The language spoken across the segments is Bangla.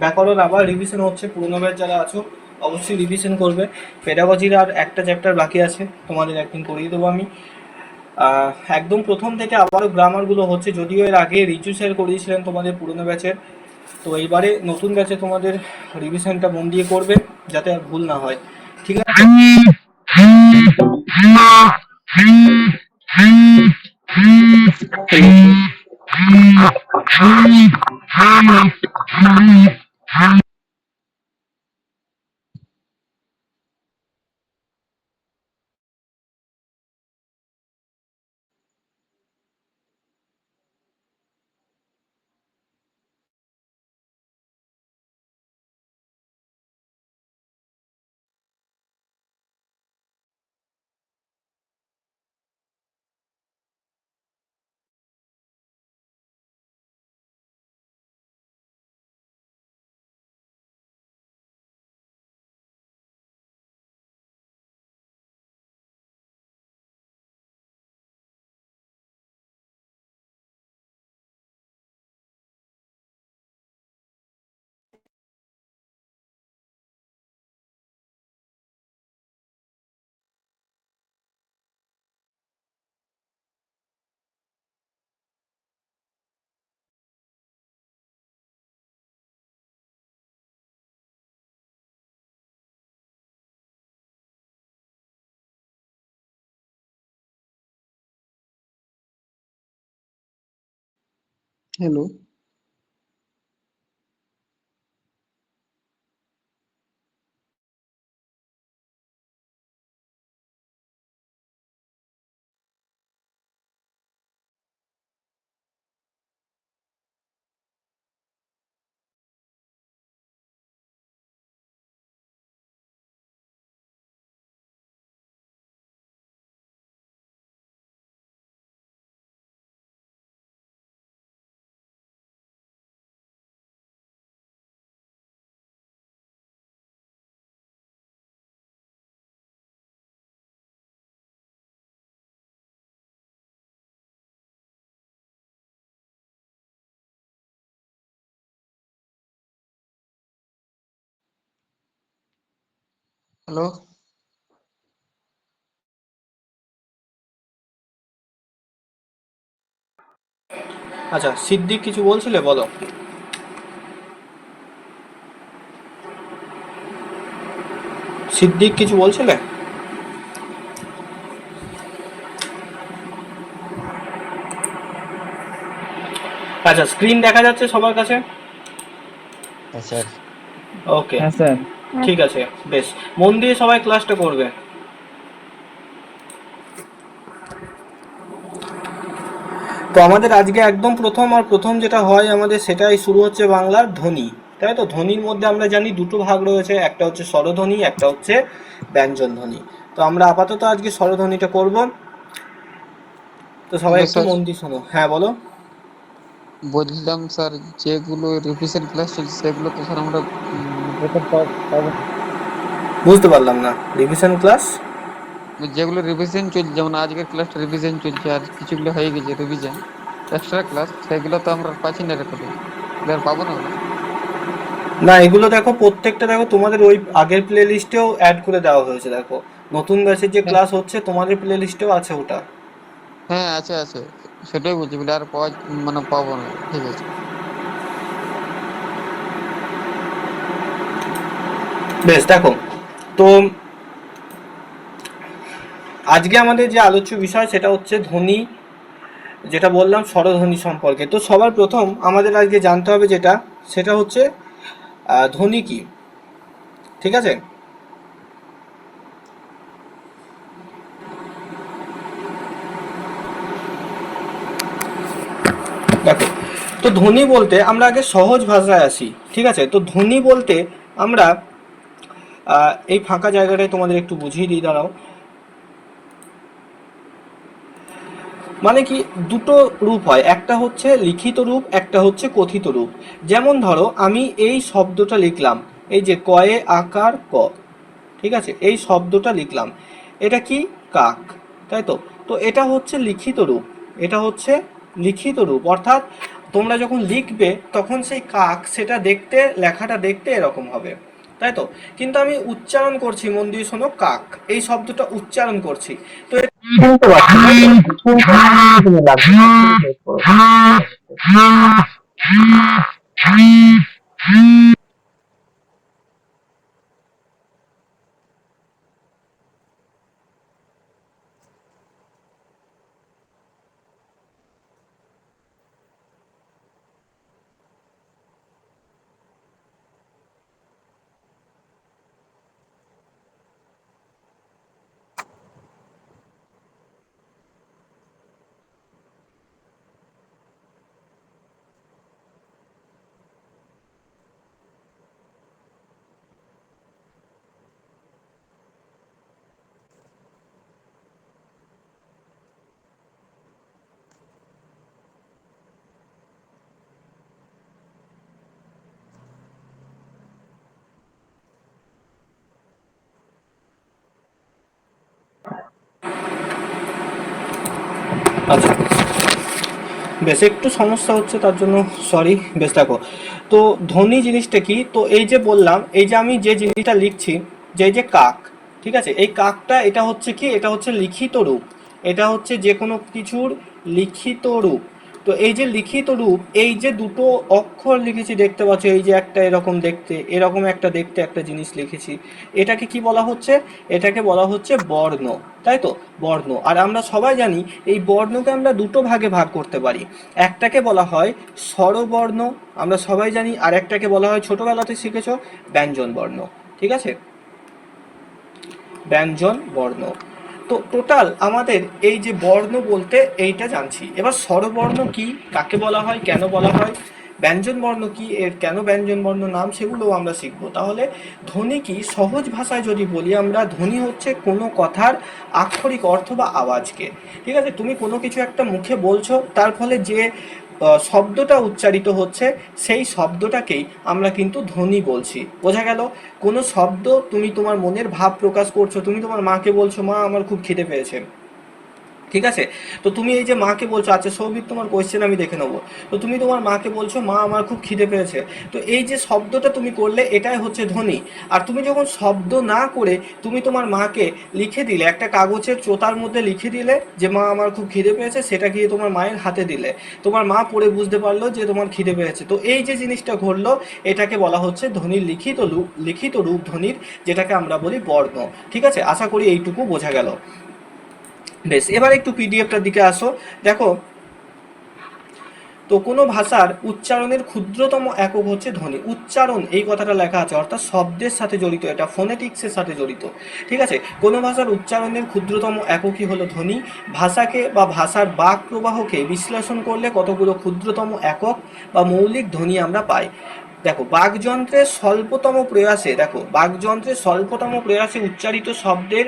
ব্যাকরণ আবার রিভিশন হচ্ছে, পুরোনো ব্যাচ যারা আছো অবশ্যই রিভিশন করবে। পেডাগজির আর একটা চ্যাপ্টার বাকি আছে, তোমাদের একদিন করিয়ে দেবো আমি। একদম প্রথম থেকে আবারও গ্রামারগুলো হচ্ছে, যদিও এর আগে রিচু স্যার করিয়েছিলেন তোমাদের পুরোনো ব্যাচের। তো এইবারে নতুন ব্যাচে তোমাদের রিভিশনটা মন দিয়ে করবে, যাতে আর ভুল না হয়, ঠিক আছে? হ্যালো। হ্যালো। আচ্ছা, সিদ্দিক কিছু বলছিলে, বলো। সিদ্দিক কিছু বলছিলে? আচ্ছা, স্ক্রিন দেখা যাচ্ছে সবার কাছে? হ্যাঁ স্যার। ওকে, হ্যাঁ স্যার। ঠিক আছে। বেশ, মন দিয়ে সবাই ক্লাসটা করবে। তো আমাদের আজকে একদম প্রথম যেটা হয় আমাদের, সেটাই শুরু হচ্ছে বাংলার ধ্বনি। তাই তো, ধ্বনির মধ্যে আমরা জানি দুটো ভাগ রয়েছে, একটা হচ্ছে স্বরধ্বনি, একটা হচ্ছে ব্যঞ্জন ধ্বনি। তো আমরা আপাতত আজকে স্বরধ্বনিটা করব। তো সবাই হ্যালো একটু স্যার, মন দিয়ে শোনো। হ্যাঁ, বলো। বলছিলাম স্যার যেগুলো রিভিশন ক্লাস চলছে সেগুলো তো স্যার আমরা রেকর্ড পাবো না। বুঝতে পারলাম না, রিভিশন ক্লাস? যেগুলো রিভিশন চলছে, যেমন আজকের ক্লাসটা রিভিশন চলছে আর কিছুগুলো হয়ে গেছে রিভিশন এক্সট্রা ক্লাস, সেগুলো তো আমরা পাচ্ছি না রেকর্ডে, আর পাবো না ওগুলো। না, এগুলো দেখো, প্রত্যেকটা দেখো তোমাদের ওই আগের প্লে লিস্টেও অ্যাড করে দেওয়া হয়েছে। দেখো, নতুন ব্যাচের যে হ্যাঁ ক্লাস হচ্ছে তোমাদের প্লে লিস্টেও আছে ওটা। হ্যাঁ, আছে আছে, সেটাই বলছি, বলে আর পাওয়া মানে পাবো না, ঠিক আছে। বেশ, দেখো। তো আজকে আমাদের যে আলোচ্য বিষয় সেটা হচ্ছে ধ্বনি, যেটা বললাম স্বরধ্বনি সম্পর্কে। তো সবার প্রথম আমাদের আজকে জানতে হবে যেটা, সেটা হচ্ছে ধ্বনি কি, ঠিক আছে? দেখো, তো ধ্বনি বলতে আমরা আগে সহজ ভাষায় আসি, ঠিক আছে? তো ধ্বনি বলতে আমরা এই ফাঁকা জায়গাটায় তোমাদের একটু বুঝিয়ে দিই, দাঁড়াও। মানে কি, দুটো রূপ হয়, একটা হচ্ছে লিখিত রূপ, একটা হচ্ছে কথিত রূপ। যেমন ধরো, আমি এই শব্দটা লিখলাম, এই যে কয়ে আকার ক, ঠিক আছে, এই শব্দটা লিখলাম, এটা কি? কাক, তাই তো? তো এটা হচ্ছে লিখিত রূপ, এটা হচ্ছে লিখিত রূপ, অর্থাৎ তোমরা যখন লিখবে তখন সেই কাক সেটা দেখতে, লেখাটা দেখতে এরকম হবে, তাই তো? কিন্তু আমি উচ্চারণ করছি, মন দিয়ে শোনো, কাক এই শব্দটা উচ্চারণ করছি। তো শুনতে পাচ্ছি তাই তো? তুমি লাগবে না, তুমি type করো। আচ্ছা, বেশ একটু সমস্যা হচ্ছে, তার জন্য সরি। বেশ দেখো, তো ধ্বনি জিনিসটা কি, তো এই যে বললাম, এই যে আমি যে জিনিসটা লিখছি, যে এই যে কাক, ঠিক আছে, এই কাকটা এটা হচ্ছে কি, এটা হচ্ছে লিখিত রূপ, এটা হচ্ছে যে কোনো কিছুর লিখিত রূপ। তো এই যে লিখিত রূপ, এই যে দুটো অক্ষর লিখেছি দেখতে পাচ্ছ, এই যে একটা এরকম দেখতে, এরকম একটা দেখতে একটা জিনিস লিখেছি, এটাকে কি বলা হচ্ছে? এটাকে বলা হচ্ছে বর্ণ, তাই তো? বর্ণ। আর আমরা সবাই জানি এই বর্ণকে আমরা দুটো ভাগে ভাগ করতে পারি। একটাকে বলা হয় স্বরবর্ণ, আমরা সবাই জানি, আর একটাকে বলা হয়, ছোটবেলাতে শিখেছ, ব্যঞ্জন বর্ণ, ঠিক আছে? ব্যঞ্জন বর্ণ। তো টোটাল আমাদের এই যে বর্ণ বলতে এইটা জানছি। এবার স্বরবর্ণ কি, কাকে বলা হয়, কেন বলা হয়, ব্যঞ্জন বর্ণ কি, এর কেন ব্যঞ্জন বর্ণ নাম, সেগুলোও আমরা শিখবো। তাহলে ধ্বনি কি, সহজ ভাষায় যদি বলি আমরা, ধ্বনি হচ্ছে কোনো কথার আক্ষরিক অর্থ বা আওয়াজকে, ঠিক আছে? তুমি কোনো কিছু একটা মুখে বলছো, তার ফলে যে শব্দটা উচ্চারিত হচ্ছে, সেই শব্দটাকেই আমরা কিন্তু ধ্বনি বলছি। বোঝা গেল? কোনো শব্দ, তুমি তোমার মনের ভাব প্রকাশ করছো, তুমি তোমার মাকে বলছো, মা আমার খুব খিদে পেয়েছে, ঠিক আছে? তো তুমি এই যে মাকে বলছো, আচ্ছা সৌভিক তোমার কোয়েশ্চেন আমি দেখে নেবো, তো তুমি তোমার মাকে বলছো, মা আমার খুব খিদে পেয়েছে, তো এই যে শব্দটা তুমি করলে, এটাই হচ্ছে ধ্বনি। আর তুমি যখন শব্দ না করে তুমি তোমার মাকে লিখে দিলে, একটা কাগজের চোতার মধ্যে লিখে দিলে যে মা আমার খুব খিদে পেয়েছে, সেটা গিয়ে তোমার মায়ের হাতে দিলে, তোমার মা পড়ে বুঝতে পারলো যে তোমার খিদে পেয়েছে, তো এই যে জিনিসটা ঘটলো, এটাকে বলা হচ্ছে ধ্বনির লিখিত রূপ, লিখিত রূপ ধ্বনির, যেটাকে আমরা বলি বর্ণ। ঠিক আছে, আশা করি এইটুকু বোঝা গেল। বেশ, এবার একটু পিডিএফটার দিকে আসো। দেখো, তো কোনো ভাষার উচ্চারণের ক্ষুদ্রতম একক হচ্ছে ধ্বনি। উচ্চারণ এই কথাটা লেখা আছে, অর্থাৎ শব্দের সাথে জড়িত, এটা ফোনেটিক্সের সাথে জড়িত, ঠিক আছে? কোনো ভাষার উচ্চারণের ক্ষুদ্রতম এককই হলো ধ্বনি। ভাষাকে বা ভাষার বাক প্রবাহকে বিশ্লেষণ করলে কতগুলো ক্ষুদ্রতম একক বা মৌলিক ধ্বনি আমরা পাই। দেখো, বাকযন্ত্রের স্বল্পতম প্রয়াসে, দেখো বাকযন্ত্রের স্বল্পতম প্রয়াসে উচ্চারিত শব্দের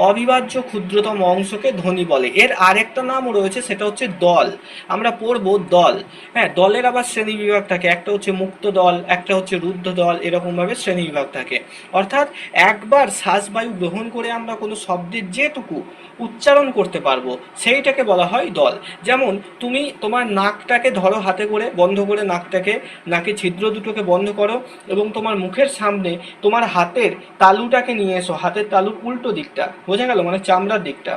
অবিভাজ্য ক্ষুদ্রতম অংশকে ধ্বনি বলে। এর আরেকটা নামও রয়েছে, সেটা হচ্ছে দল। আমরা পড়বো দল। হ্যাঁ, দলের আবার শ্রেণী বিভাগ থাকে, একটা হচ্ছে মুক্ত দল, একটা হচ্ছে রুদ্ধ দল, এরকমভাবে শ্রেণী বিভাগ থাকে। অর্থাৎ একবার শ্বাসবায়ু গ্রহণ করে আমরা কোনো শব্দের যেটুকু উচ্চারণ করতে পারবো, সেইটাকে বলা হয় দল। যেমন তুমি তোমার নাকটাকে ধরো হাতে করে, বন্ধ করে নাকটাকে, নাকে ছিদ্র দুটোকে বন্ধ করো, এবং তোমার মুখের সামনে তোমার হাতের তালুটাকে নিয়ে এসো, হাতের তালুর উল্টো দিকটা, বোঝা গেল, মানে চামড়ার দিকটা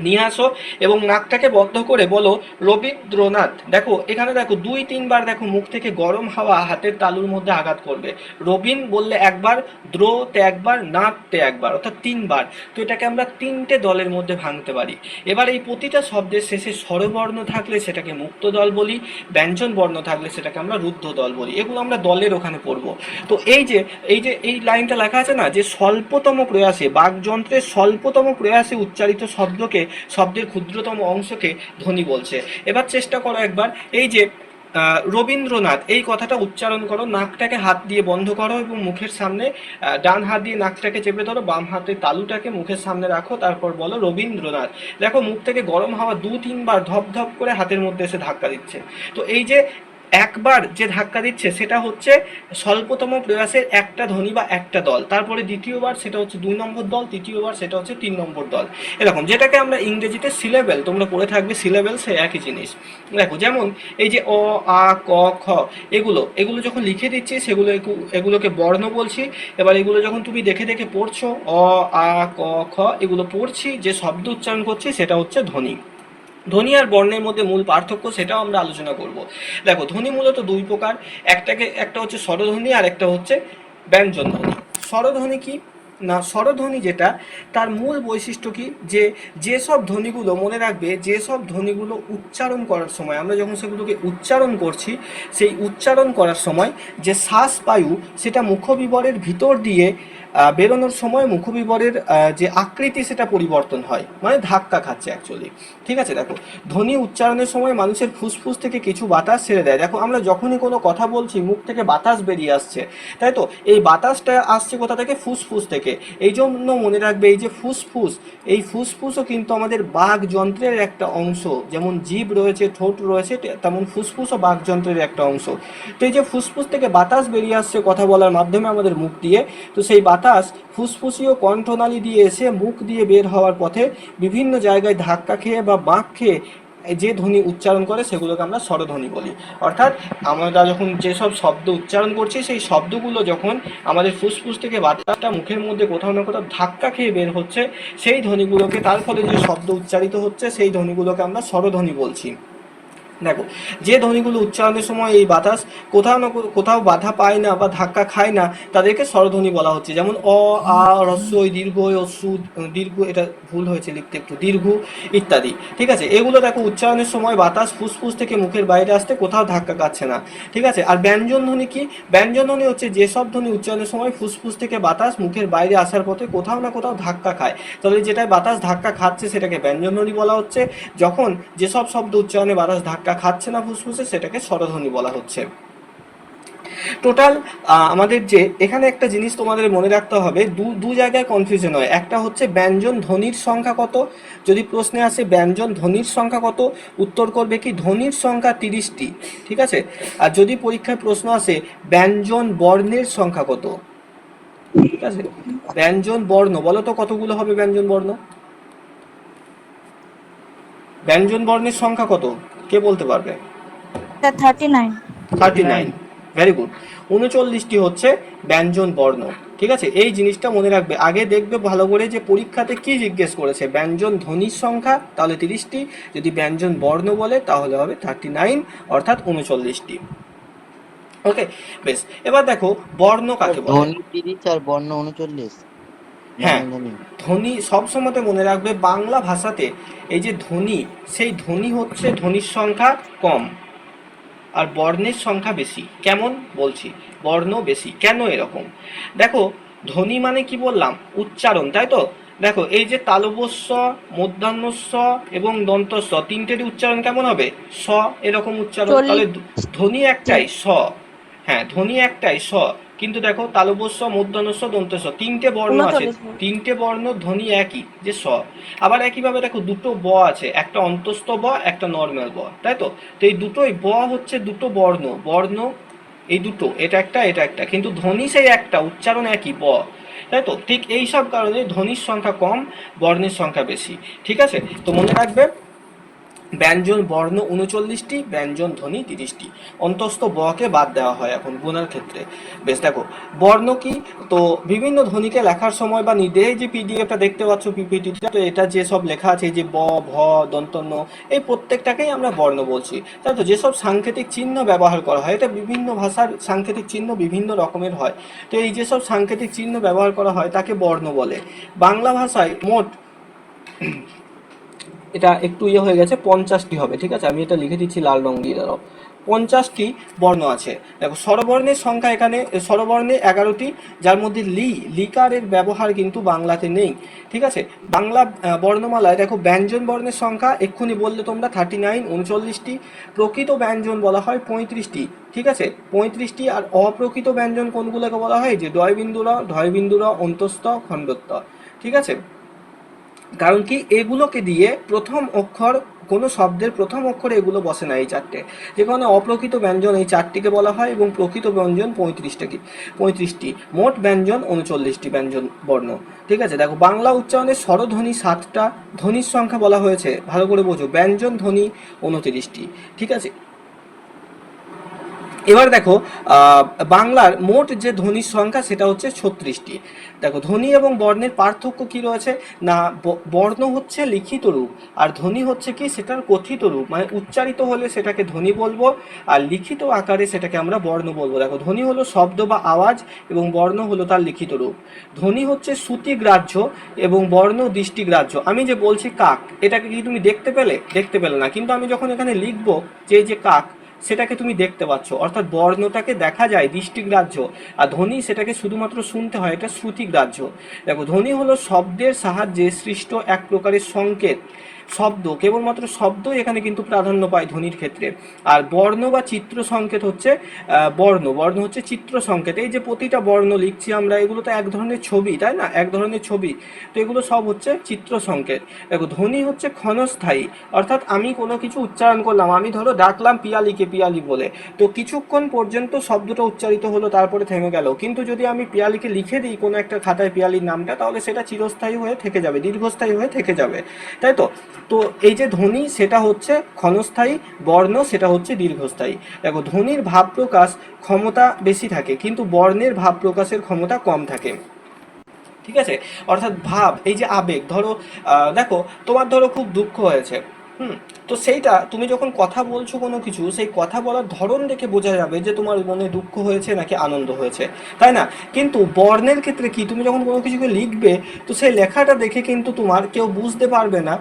নিয়ে আসো, এবং নাকটাকে বন্ধ করে বলো রবীন্দ্রনাথ। দেখো এখানে, দেখো দুই তিনবার, দেখো মুখ থেকে গরম হাওয়া হাতের তালুর মধ্যে আঘাত করবে। রবীন বললে একবার, দ্রোতে একবার, নাথতে একবার, অর্থাৎ তিনবার। তো এটাকে আমরা তিনটে দলের মধ্যে ভাঙতে পারি। এবার এই প্রতিটা শব্দের শেষে স্বরবর্ণ থাকলে সেটাকে মুক্ত দল বলি, ব্যঞ্জন বর্ণ থাকলে সেটাকে আমরা রুদ্ধ দল বলি। এগুলো আমরা দলের ওখানে পড়বো। তো এই লাইনটা লেখা আছে না, যে স্বল্পতম প্রয়াসে, বাকযন্ত্রের স্বল্পতম প্রয়াসে উচ্চারিত শব্দের ক্ষুদ্রতম অংশকে ধ্বনি বলছে। এবার চেষ্টা করো একবার, এই যে রবীন্দ্রনাথ, এই কথাটা উচ্চারণ করো, নাকটাকে হাত দিয়ে বন্ধ করো এবং মুখের সামনে ডান হাত দিয়ে নাকটাকে চেপে ধরো, বাম হাতে তালুটাকে মুখের সামনে রাখো, তারপর বলো রবীন্দ্রনাথ। দেখো মুখ থেকে গরম হাওয়া দু তিনবার ধপ ধপ করে হাতের মধ্যে এসে ধাক্কা দিচ্ছে। তো এই যে একবার যে ধাক্কা দিচ্ছে সেটা হচ্ছে স্বল্পতম প্রয়াসের একটা ধ্বনি বা একটা দল, তারপরে দ্বিতীয়বার সেটা হচ্ছে 2 নম্বর দল, তৃতীয়বার সেটা হচ্ছে 3 নম্বর দল, এরকম, যেটাকে আমরা ইংরেজিতে সিলেবেল, তোমরা পড়ে থাকবে সিলেবেল, সে একই জিনিস। দেখো যেমন এই যে অ, আ, ক, খ, এগুলো যখন লিখে দিচ্ছি সেগুলো এগুলোকে বর্ণ বলছি। এবার এগুলো যখন তুমি দেখে দেখে পড়ছো, অ, আ, ক, খ এগুলো পড়ছি, যে শব্দ উচ্চারণ করছি সেটা হচ্ছে ধ্বনি। ধ্বনি আর বর্ণের মধ্যে মূল পার্থক্য সেটাও আমরা আলোচনা করব। দেখো ধ্বনি মূলত দুই প্রকার, একটা হচ্ছে স্বরধ্বনি আর একটা হচ্ছে ব্যঞ্জন ধ্বনি। স্বরধ্বনি কি না, স্বরধ্বনি যেটা, তার মূল বৈশিষ্ট্য কি, যে যেসব ধ্বনিগুলো, মনে রাখবে, যেসব ধ্বনিগুলো উচ্চারণ করার সময় আমরা যখন সেগুলোকে উচ্চারণ করছি, সেই উচ্চারণ করার সময় যে শ্বাস বায়ু সেটা মুখবিবরের ভিতর দিয়ে বেরোনোর সময় মুখবিবরের যে আকৃতি সেটা পরিবর্তন হয়, মানে ধাক্কা খাচ্ছে অ্যাকচুয়ালি। ঠিক আছে, দেখো ধ্বনি উচ্চারণের সময় মানুষের ফুসফুস থেকে কিছু বাতাস ছেড়ে দেয়। দেখো আমরা যখনই কোনো কথা বলছি মুখ থেকে বাতাস বেরিয়ে আসছে, তাই তো, এই বাতাসটা আসছে কোথা থেকে, ফুসফুস থেকে। এই জন্য মনে রাখবে এই যে ফুসফুস, এই ফুসফুসও কিন্তু আমাদের বাক যন্ত্রের একটা অংশ, যেমন জিভ রয়েছে, ঠোঁট রয়েছে, তেমন ফুসফুসও বাক যন্ত্রের একটা অংশ। তো এই যে ফুসফুস থেকে বাতাস বেরিয়ে আসছে কথা বলার মাধ্যমে আমাদের মুখ দিয়ে, তো সেই বাতাস ফুসফুসীয় কণ্ঠনালী দিয়ে এসে মুখ দিয়ে বের হওয়ার পথে বিভিন্ন জায়গায় ধাক্কা খেয়ে বা বাঁক খেয়ে যে ধ্বনি উচ্চারণ করে সেগুলোকে আমরা স্বরধ্বনি বলি। অর্থাৎ আমরা যখন যেসব শব্দ উচ্চারণ করছি সেই শব্দগুলো যখন আমাদের ফুসফুস থেকে বাতাসটা মুখের মধ্যে কোথাও না কোথাও ধাক্কা খেয়ে বের হচ্ছে, সেই ধ্বনিগুলোকে, তার ফলে যে শব্দ উচ্চারিত হচ্ছে সেই ধ্বনিগুলোকে আমরা স্বরধ্বনি বলছি। দেখো যে ধ্বনিগুলো উচ্চারণের সময় এই বাতাস কোথাও না কোথাও বাধা পায় না বা ধাক্কা খায় না, তাদেরকে স্বরধ্বনি বলা হচ্ছে। যেমন অ, আ, হ্রস্ব ই, দীর্ঘ ই, অশ্রু, দীর্ঘ, এটা ভুল হয়েছে লিখতে একটু, দীর্ঘ ইত্যাদি। ঠিক আছে, এগুলো দেখো উচ্চারণের সময় বাতাস ফুসফুস থেকে মুখের বাইরে আসতে কোথাও ধাক্কা খাচ্ছে না। ঠিক আছে, আর ব্যঞ্জন ধ্বনি কি, ব্যঞ্জন ধ্বনি হচ্ছে যেসব ধ্বনি উচ্চারণের সময় ফুসফুস থেকে বাতাস মুখের বাইরে আসার পথে কোথাও না কোথাও ধাক্কা খায়, তাহলে যেটায় বাতাস ধাক্কা খাচ্ছে সেটাকে ব্যঞ্জন ধ্বনি বলা হচ্ছে। যখন যেসব শব্দ উচ্চারণে বাতাস ধাক্কা খাচ্ছে না ফুসফুসে, সেটাকে স্বরধ্বনি বলা হচ্ছে। টোটাল আমাদের যে এখানে একটা জিনিস তোমাদের মনে রাখতে হবে, দু জায়গায় কনফিউশন হয়। একটা হচ্ছে ব্যঞ্জন ধ্বনির সংখ্যা কত, যদি প্রশ্নে আসে ব্যঞ্জন ধ্বনির সংখ্যা কত, উত্তর করবে কি ধ্বনির সংখ্যা 30টি। ঠিক আছে, আর যদি পরীক্ষায় প্রশ্ন আসে ব্যঞ্জন বর্ণের সংখ্যা কত, ঠিক আছে, ব্যঞ্জন বর্ণ বলো তো কতগুলো হবে ব্যঞ্জন বর্ণ, ব্যঞ্জন বর্ণের সংখ্যা কত, কে বলতে পারবে? 39। 39, ভেরি গুড। 39টি হচ্ছে ব্যঞ্জন বর্ণ। ঠিক আছে, এই জিনিসটা মনে রাখবে। আগে দেখবে ভালো করে যে পরীক্ষাতে কি জিজ্ঞেস করেছে, ব্যঞ্জন ধ্বনির সংখ্যা তাহলে 30টি, যদি ব্যঞ্জন বর্ণ বলে তাহলে হবে 39, অর্থাৎ 39টি। ওকে, বেশ। এবার দেখো বর্ণ কাকে বলে। ধ্বনি 30 আর বর্ণ 39। হ্যাঁ, ধ্বনি সবসময় মনে রাখবে বাংলা ভাষাতে এই যে ধ্বনি, সেই ধ্বনি হচ্ছে ধ্বনির সংখ্যা কম আর বর্ণের সংখ্যা বেশি। কেমন বলছি, বর্ণ বেশি কেন এরকম, দেখো ধ্বনি মানে কি বললাম, উচ্চারণ, তাই তো। দেখো এই যে তালব্যস্ব, মধ্যাহ্নস্ব এবং দন্তস্ব, তিনটেরই উচ্চারণ কেমন হবে, স, এরকম উচ্চারণ। তাহলে ধ্বনি একটাই, স। হ্যাঁ, ধ্বনি একটাই, স, কিন্তু দেখো তালব্যস্ব, মধ্যাহ্নস্ব, দন্তস্ব, তিনটে বর্ণ আছে, তিনটে বর্ণ ধ্বনি একই, যে স। আবার একইভাবে দেখো দুটো ব আছে, একটা অন্তস্থ ব, একটা নর্মাল ব, তাই তো। তো এই দুটোই ব হচ্ছে দুটো বর্ণ, বর্ণ এই দুটো, এটা একটা এটা একটা, কিন্তু ধ্বনি সেই একটা, উচ্চারণ একই, ব, তাই তো। ঠিক এই সব কারণে ধ্বনির সংখ্যা কম, বর্ণের সংখ্যা বেশি। ঠিক আছে, তো মনে রাখবে ব্যঞ্জন বর্ণ 39টি, ব্যঞ্জন ধ্বনি 30টি, অন্তস্থ বকে বাদ দেওয়া হয় এখন গোনার ক্ষেত্রে। বেশ, দেখো বর্ণ কি, তো বিভিন্ন ধ্বনিকে লেখার সময় বা নির্দেশে যে পিডিএফটা দেখতে পাচ্ছ, পিপিটিটা, তো এটা যে সব লেখা আছে, যে ব, ভ, দন্তন্য, এই প্রত্যেকটাকেই আমরা বর্ণ বলছি, তাই তো। যেসব সাংকেতিক চিহ্ন ব্যবহার করা হয়, এটা বিভিন্ন ভাষার সাংকেতিক চিহ্ন বিভিন্ন রকমের হয়, তো এই যেসব সাংকেতিক চিহ্ন ব্যবহার করা হয় তাকে বর্ণ বলে। বাংলা ভাষায় মোট, এটা একটু হয়ে গেছে, 50টি হবে। ঠিক আছে, আমি এটা লিখে দিচ্ছি লাল রং দিয়ে, দাঁড়াও, 50টি বর্ণ আছে। দেখো স্বরবর্ণের সংখ্যা, এখানে স্বরবর্ণে 11টি, যার মধ্যে লিকারের ব্যবহার কিন্তু বাংলাতে নেই। ঠিক আছে, বাংলা বর্ণমালায় দেখো ব্যঞ্জন বর্ণের সংখ্যা এক্ষুনি বললে তোমরা 39, 39টি। প্রকৃত ব্যঞ্জন বলা হয় 35টি। ঠিক আছে, 35টি। আর অপ্রকৃত ব্যঞ্জন কোনগুলোকে বলা হয়, যে ডয়বিন্দুর, ঢয়বিন্দুর, অন্তস্থ, খণ্ডত্ব। ঠিক আছে, কারণ কি এগুলোকে দিয়ে প্রথম অক্ষর কোনো শব্দের প্রথম অক্ষরে এগুলো বসে না, এই চারটে। যে কারণে অপ্রকৃত ব্যঞ্জন এই চারটিকে বলা হয় এবং প্রকৃত ব্যঞ্জন 35টি। মোট ব্যঞ্জন 39টি ব্যঞ্জন বর্ণ। ঠিক আছে, দেখো বাংলা উচ্চারণে স্বরধ্বনি 7টা, ধ্বনির সংখ্যা বলা হয়েছে, ভালো করে বোঝো, ব্যঞ্জন ধ্বনি 29টি। ঠিক আছে, এবার দেখো বাংলার মোট যে ধ্বনির সংখ্যা সেটা হচ্ছে 36টি। দেখো ধ্বনি এবং বর্ণের পার্থক্য কি রয়েছে না, বর্ণ হচ্ছে লিখিত রূপ আর ধ্বনি হচ্ছে কি সেটার কথিত রূপ, মানে উচ্চারিত হলে সেটাকে ধ্বনি বলবো আর লিখিত আকারে সেটাকে আমরা বর্ণ বলবো। দেখো ধ্বনি হলো শব্দ বা আওয়াজ এবং বর্ণ হলো তার লিখিত রূপ। ধ্বনি হচ্ছে শ্রুতিগ্রাহ্য এবং বর্ণ দৃষ্টিগ্রাহ্য। আমি যে বলছি কাক, এটাকে কি তুমি দেখতে পেলে না, কিন্তু আমি যখন এখানে লিখবো যে এই যে কাক, সেটাকে তুমি দেখতে পাচ্ছ, অর্থাৎ বর্ণটাকে দেখা যায়, দৃষ্টিগ্রাহ্য। আর ধ্বনি সেটাকে শুধুমাত্র শুনতে হয়, এটা শ্রুতিগ্রাহ্য। দেখো ধ্বনি হলো শব্দের সাহায্যে সৃষ্ট এক প্রকারের সংকেত। শব্দ, কেবলমাত্র শব্দই এখানে কিন্তু প্রাধান্য পায় ধ্বনির ক্ষেত্রে। আর বর্ণ বা চিত্র সংকেত হচ্ছে বর্ণ হচ্ছে চিত্র সংকেত। এই যে প্রতিটা বর্ণ লিখছি আমরা, এগুলো তো এক ধরনের ছবি, তাই না, এক ধরনের ছবি, তো এগুলো সব হচ্ছে চিত্র সংকেত। দেখো ধ্বনি হচ্ছে ক্ষণস্থায়ী, অর্থাৎ আমি কোনো কিছু উচ্চারণ করলাম, আমি ধরো ডাকলাম পিয়ালিকে পিয়ালি বলে, তো কিছুক্ষণ পর্যন্ত শব্দটা উচ্চারিত হলো, তারপরে থেমে গেল। কিন্তু যদি আমি পিয়ালিকে লিখে দিই কোনো একটা খাতায় পিয়ালির নামটা, তাহলে সেটা চিরস্থায়ী হয়ে থেকে যাবে, দীর্ঘস্থায়ী হয়ে থেকে যাবে, তাই তো। তো এই যে ধ্বনি সেটা হচ্ছে ক্ষণস্থায়ী, বর্ণ সেটা হচ্ছে দীর্ঘস্থায়ী। দেখো ধ্বনির ভাব প্রকাশ ক্ষমতা বেশি থাকে, কিন্তু বর্ণের ভাব প্রকাশের ক্ষমতা কম থাকে। ঠিক আছে, অর্থাৎ ভাব, এই যে আবেগ, ধরো দেখো তোমার ধরো খুব দুঃখ হয়েছে, তো সেইটা তুমি যখন কথা বলছো কোনো কিছু, সেই কথা বলার ধরন দেখে বোঝা যাবে যে তোমার মনে দুঃখ হয়েছে নাকি আনন্দ হয়েছে, তাই না। কিন্তু বর্ণের ক্ষেত্রে কি, তুমি যখন কোনো কিছুকে লিখবে, তো সেই লেখাটা দেখে কিন্তু তোমার কেউ বুঝতে পারবে না,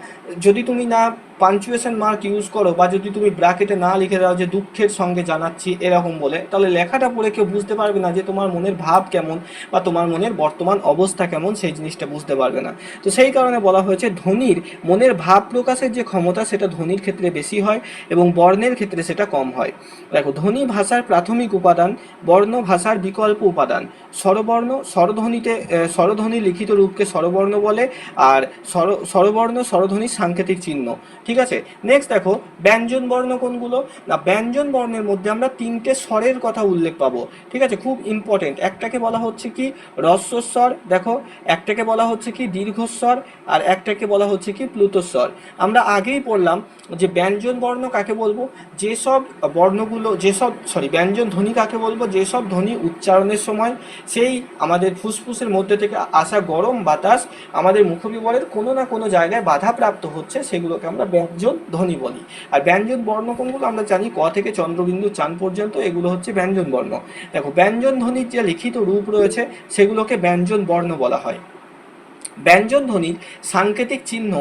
যদি তুমি না পাঞ্চুয়েশন মার্ক ইউজ করো বা যদি তুমি ব্র্যাকেটে না লিখে দাও যে দুঃখের সঙ্গে জানাচ্ছি এরকম বলে, তাহলে লেখাটা পড়ে কেউ বুঝতে পারবে না যে তোমার মনের ভাব কেমন বা তোমার মনের বর্তমান অবস্থা কেমন, সেই জিনিসটা বুঝতে পারবে না। তো সেই কারণে বলা হয়েছে ধ্বনির মনের ভাব প্রকাশের যে ক্ষমতা সেটা ধ্বনির ক্ষেত্রে বেশি হয় এবং বর্ণের ক্ষেত্রে সেটা কম হয়। দেখো ধ্বনি ভাষার প্রাথমিক উপাদান, বর্ণ ভাষার বিকল্প উপাদান। স্বরবর্ণ, স্বরধ্বনি লিখিত রূপকে স্বরবর্ণ বলে, আর স্বরবর্ণ স্বরধ্বনির সাংকেতিক চিহ্ন। ঠিক আছে, নেক্সট দেখো ব্যঞ্জন বর্ণ কোনগুলো না, ব্যঞ্জন বর্ণের মধ্যে আমরা 3টে স্বরের কথা উল্লেখ পাবো। ঠিক আছে, খুব ইম্পর্টেন্ট। একটাকে বলা হচ্ছে কি হ্রস্বস্বর, দেখো একটাকে বলা হচ্ছে কি দীর্ঘস্বর, আর একটাকে বলা হচ্ছে কি প্লুতস্বর। আমরা আগেই পড়লাম যে ব্যঞ্জন বর্ণ কাকে বলবো, যেসব বর্ণগুলো, ব্যঞ্জন ধ্বনি কাকে বলবো, যেসব ধ্বনি উচ্চারণের সময় সেই আমাদের ফুসফুসের মধ্যে থেকে আসা গরম বাতাস আমাদের মুখবিবরের কোনো না কোনো জায়গায় বাধাপ্রাপ্ত হচ্ছে, সেগুলোকে আমরা ব্যঞ্জন ধ্বনি বলি। আর ব্যঞ্জন বর্ণ কোনগুলো আমরা জানি, ক থেকে চন্দ্রবিন্দু চান পর্যন্ত এগুলো হচ্ছে ব্যঞ্জন বর্ণ। দেখো ব্যঞ্জন ধ্বনির যে লিখিত রূপ রয়েছে সেগুলোকে ব্যঞ্জন বর্ণ বলা হয়। ব্যঞ্জন ধ্বনির সাংকেতিক চিহ্ন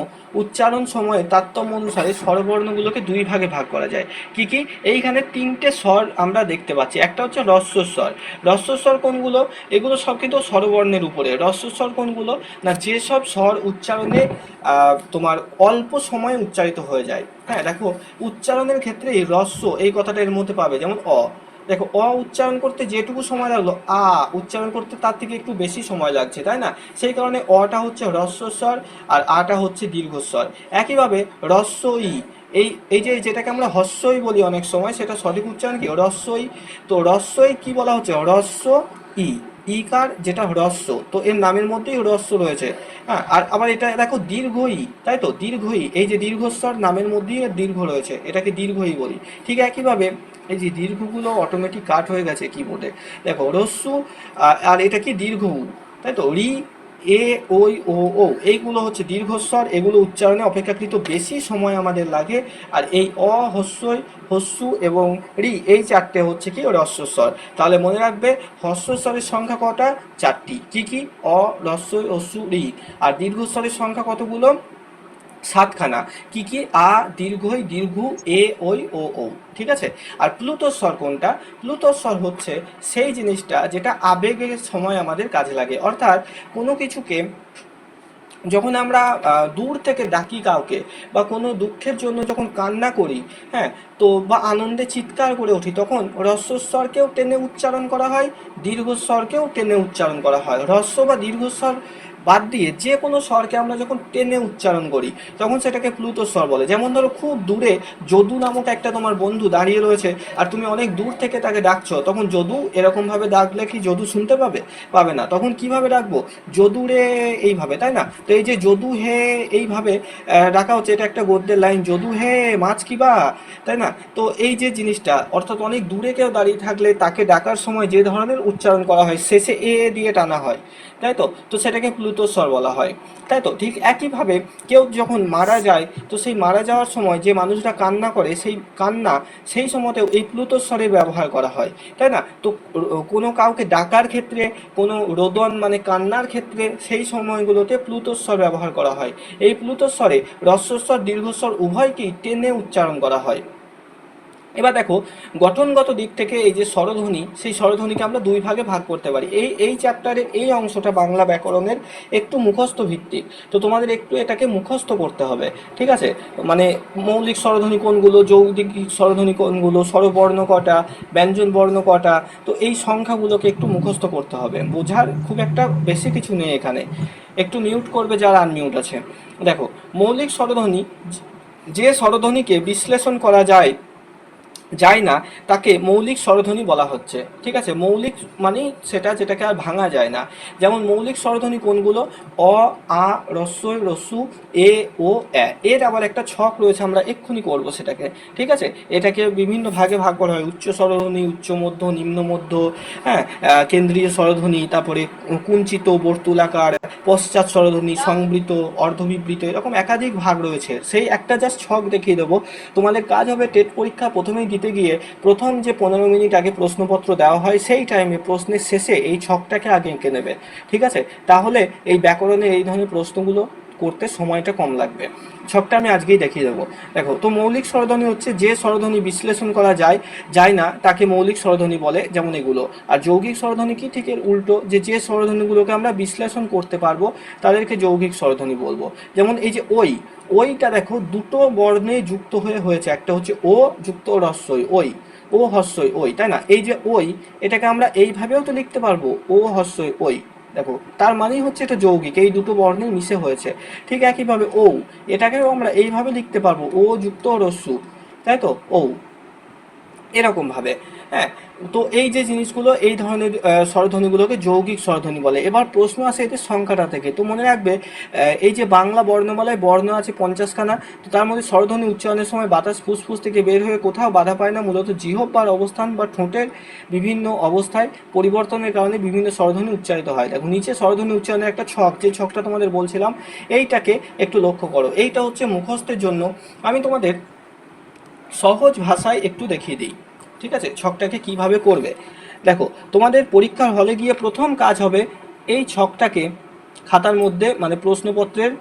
উচ্চারণ সময়ে তারতম্য অনুসারে স্বরবর্ণগুলোকে দুই ভাগে ভাগ করা যায়। কি কি, এইখানে 3টে স্বর আমরা দেখতে পাচ্ছি। একটা হচ্ছে হ্রস্বস্বর। হ্রস্বস্বর কোনগুলো, এগুলো সব কিন্তু স্বরবর্ণের উপরে। হ্রস্বস্বর কোনগুলো না, যেসব স্বর উচ্চারণে তোমার অল্প সময়ে উচ্চারিত হয়ে যায়। হ্যাঁ দেখো উচ্চারণের ক্ষেত্রে এই হ্রস্ব এই কথাটা এর মধ্যে পাবে, যেমন অ। দেখো অ উচ্চারণ করতে যেটুকু সময় লাগলো, আ উচ্চারণ করতে তার থেকে একটু বেশি সময় লাগছে, তাই না। সেই কারণে অটা হচ্ছে হ্রস্বস্বর আর আটা হচ্ছে দীর্ঘস্বর। একইভাবে হ্রস্ব ই, এই যে যেটাকে আমরা হস্যই বলি অনেক সময়, সেটা সঠিক উচ্চারণ কি হ্রস্বই। তো হ্রস্বই কি বলা হচ্ছে, হ্রস্ব ই, ইকার যেটা হ্রস্ব, তো এর নামের মধ্যেই হ্রস্ব রয়েছে। হ্যাঁ, আর আবার এটা দেখো দীর্ঘ ই, তাই তো, দীর্ঘ ই, এই যে দীর্ঘস্বর নামের মধ্যেই এর দীর্ঘ রয়েছে, এটাকে দীর্ঘ ই বলি। ঠিক একইভাবে এই যে দীর্ঘগুলো অটোমেটিক কাট হয়ে গেছে কিবোর্ডে, দেখো রস্যু, আর এটা কি দীর্ঘ উ, তাই তো, রি, এ, ওই, ও এইগুলো হচ্ছে দীর্ঘস্বর, এগুলো উচ্চারণে অপেক্ষাকৃত বেশি সময় আমাদের লাগে। আর এই অ, হস্যই, হস্যু এবং রি, এই 4টে হচ্ছে কি হ্রস্বস্বর। তাহলে মনে রাখবে হ্রস্বস্বরের সংখ্যা কটা, 4টি। কি কি, অ, হস্যই, হস্যু, রি। আর দীর্ঘস্বরের সংখ্যা কতগুলো, 7খানা। কি কি, আ, দীর্ঘই, দীর্ঘ, এ, ওই, ও। ঠিক আছে, আর প্লুতস্বর কোনটা, প্লুতস্বর হচ্ছে সেই জিনিসটা যেটা আবেগের সময় আমাদের কাজে লাগে। অর্থাৎ কোনো কিছুকে যখন আমরা দূর থেকে ডাকি কাউকে, বা কোনো দুঃখের জন্য যখন কান্না করি, হ্যাঁ, তো বা আনন্দে চিৎকার করে উঠি, তখন হ্রস্বস্বরকেও টেনে উচ্চারণ করা হয়, দীর্ঘস্বরকেও টেনে উচ্চারণ করা হয়। হ্রস্ব বা দীর্ঘস্বর বাদ দিয়ে যে কোনো স্বরকে আমরা যখন টেনে উচ্চারণ করি তখন সেটাকে প্লুত স্বর বলে। যেমন ধরো খুব দূরে যদু নামক একটা তোমার বন্ধু দাঁড়িয়ে রয়েছে আর তুমি অনেক দূর থেকে তাকে ডাকছো, তখন যদু এরকমভাবে ডাকলে কি যদু শুনতে পাবে? পাবে না। তখন কিভাবে ডাকবো? যদু রে, এইভাবে, তাই না? তো এই যে যদু হে এইভাবে ডাকা হচ্ছে, এটা একটা গদ্যের লাইন, যদু হে মাছ কিবা, তাই না? তো এই যে জিনিসটা, অর্থাৎ অনেক দূরে কেউ দাঁড়িয়ে থাকলে তাকে ডাকার সময় যে ধরনের উচ্চারণ করা হয় শেষে এ দিয়ে টানা হয়, তাই তো? তো সেটাকে প্লুত স্বর বলা হয়, তাই তো? ঠিক একইভাবে কেউ যখন মারা যায় তো সেই মারা যাওয়ার সময় যে মানুষটা কান্না করে সেই কান্না সেই সময়তেও এই প্লুত স্বরের ব্যবহার করা হয়, তাই না? তো কোনো কাউকে ডাকার ক্ষেত্রে, কোনো রোদন মানে কান্নার ক্ষেত্রে সেই সময়গুলোতে প্লুত স্বর ব্যবহার করা হয়। এই প্লুত স্বরে হ্রস্বস্বর দীর্ঘস্বর উভয়কেই টেনে উচ্চারণ করা হয়। এবার দেখো, গঠনগত দিক থেকে এই যে স্বরধ্বনি, সেই স্বরধ্বনিকে আমরা দুই ভাগে ভাগ করতে পারি। এই চ্যাপ্টারের এই অংশটা বাংলা ব্যাকরণের একটু মুখস্থ ভিত্তিক, তো তোমাদের একটু এটাকে মুখস্থ করতে হবে, ঠিক আছে? মানে মৌলিক স্বরধ্বনি কোনগুলো, যৌগিক স্বরধ্বনি কোনগুলো, স্বরবর্ণ কটা, ব্যঞ্জন বর্ণ কটা, তো এই সংখ্যাগুলোকে একটু মুখস্থ করতে হবে। বোঝার খুব একটা বেশি কিছু নেই এখানে। একটু মিউট করবে যারা আনমিউট আছে। দেখো, মৌলিক স্বরধ্বনি, যে স্বরধ্বনিকে বিশ্লেষণ করা যায় না তাকে মৌলিক স্বরধ্বনি বলা হচ্ছে, ঠিক আছে? মৌলিক মানে সেটা যেটাকে আর ভাঙা যায় না। যেমন মৌলিক স্বরধ্বনি কোনগুলো? অ, আ, রস্বই, রস্যু, এ, ও, এ। এর আবার একটা ছক রয়েছে, আমরা এক্ষুনি করব সেটাকে, ঠিক আছে? এটাকে বিভিন্ন ভাগে ভাগ করা হয়, উচ্চ স্বরধ্বনি, উচ্চ মধ্য, নিম্ন মধ্য, হ্যাঁ, কেন্দ্রীয় স্বরধ্বনি, তারপরে কুঞ্চিত, বর্তুলাকার, পশ্চাৎ স্বরধ্বনি, সংবৃত, অর্ধবিবৃত, এরকম একাধিক ভাগ রয়েছে। সেই একটা জাস্ট ছক দেখিয়ে দেবো। তোমাদের কাজ হবে টেট পরীক্ষা প্রথমেই দিতে গিয়ে প্রথম যে 15 মিনিট আগে প্রশ্নপত্র দেওয়া হয় সেই টাইমে প্রশ্নের শেষে এই ছকটাকে আগে এঁকে নেবে, ঠিক আছে? তাহলে এই ব্যাকরণে এই ধরনের প্রশ্নগুলো করতে সময়টা কম লাগবে। ছকটা আমি আজকেই দেখিয়ে দেবো। দেখো, তো মৌলিক স্বরধ্বনি হচ্ছে যে স্বরধ্বনি বিশ্লেষণ করা যায় না তাকে মৌলিক স্বরধ্বনি বলে, যেমন এগুলো। আর যৌগিক স্বরধ্বনি কি? ঠিক এর উল্টো, যে স্বরধ্বনিগুলোকে আমরা বিশ্লেষণ করতে পারবো তাদেরকে যৌগিক স্বরধ্বনি বলবো। যেমন এই যে ওইটা দেখো দুটো বর্ণে যুক্ত হয়েছে, একটা হচ্ছে ও যুক্ত হ্রস্বই ওই, ও হ্রস্বই ওই, তাই না? এই যে ওই, এটাকে আমরা এইভাবেও তো লিখতে পারবো, ও হ্রস্বই ওই। দেখো, তার মানেই হচ্ছে এটা যৌগিক, এই দুটো বর্ণই মিশে হয়েছে। ঠিক একইভাবে ও, এটাকেও আমরা এইভাবে লিখতে পারবো, ও যুক্ত হ্রস্যু, তাই তো? ও, এরকম ভাবে। হ্যাঁ, তো এই যে জিনিসগুলো, এই ধরনের স্বরধ্বনিগুলোকে যৌগিক স্বরধ্বনি বলে। এবার প্রশ্ন আসে এদের সংখ্যাটা থেকে, তো মনে রাখবে এই যে বাংলা বর্ণমালায় বর্ণ আছে 50খানা, তো তার মধ্যে স্বরধ্বনি উচ্চারণের সময় বাতাস ফুসফুস থেকে বের হয়ে কোথাও বাধা পায় না, মূলত জিহ্বার অবস্থান বা ঠোঁটের বিভিন্ন অবস্থায় পরিবর্তনের কারণে বিভিন্ন স্বরধ্বনি উচ্চারিত হয়। দেখো, নিচে স্বরধ্বনি উচ্চারণের একটা ছক, যে ছকটা তোমাদের বলছিলাম, এইটাকে একটু লক্ষ্য করো। এইটা হচ্ছে মুখস্থের জন্য, আমি তোমাদের সহজ ভাষায় একটু দেখিয়ে দিই, ঠিক আছে? ছকটাকে কিভাবে করবে। দেখো, তোমাদের পরীক্ষার হলে গিয়ে প্রথম কাজ হবে এই ছকটাকে খাতার মধ্যে মানে প্রশ্নপত্রের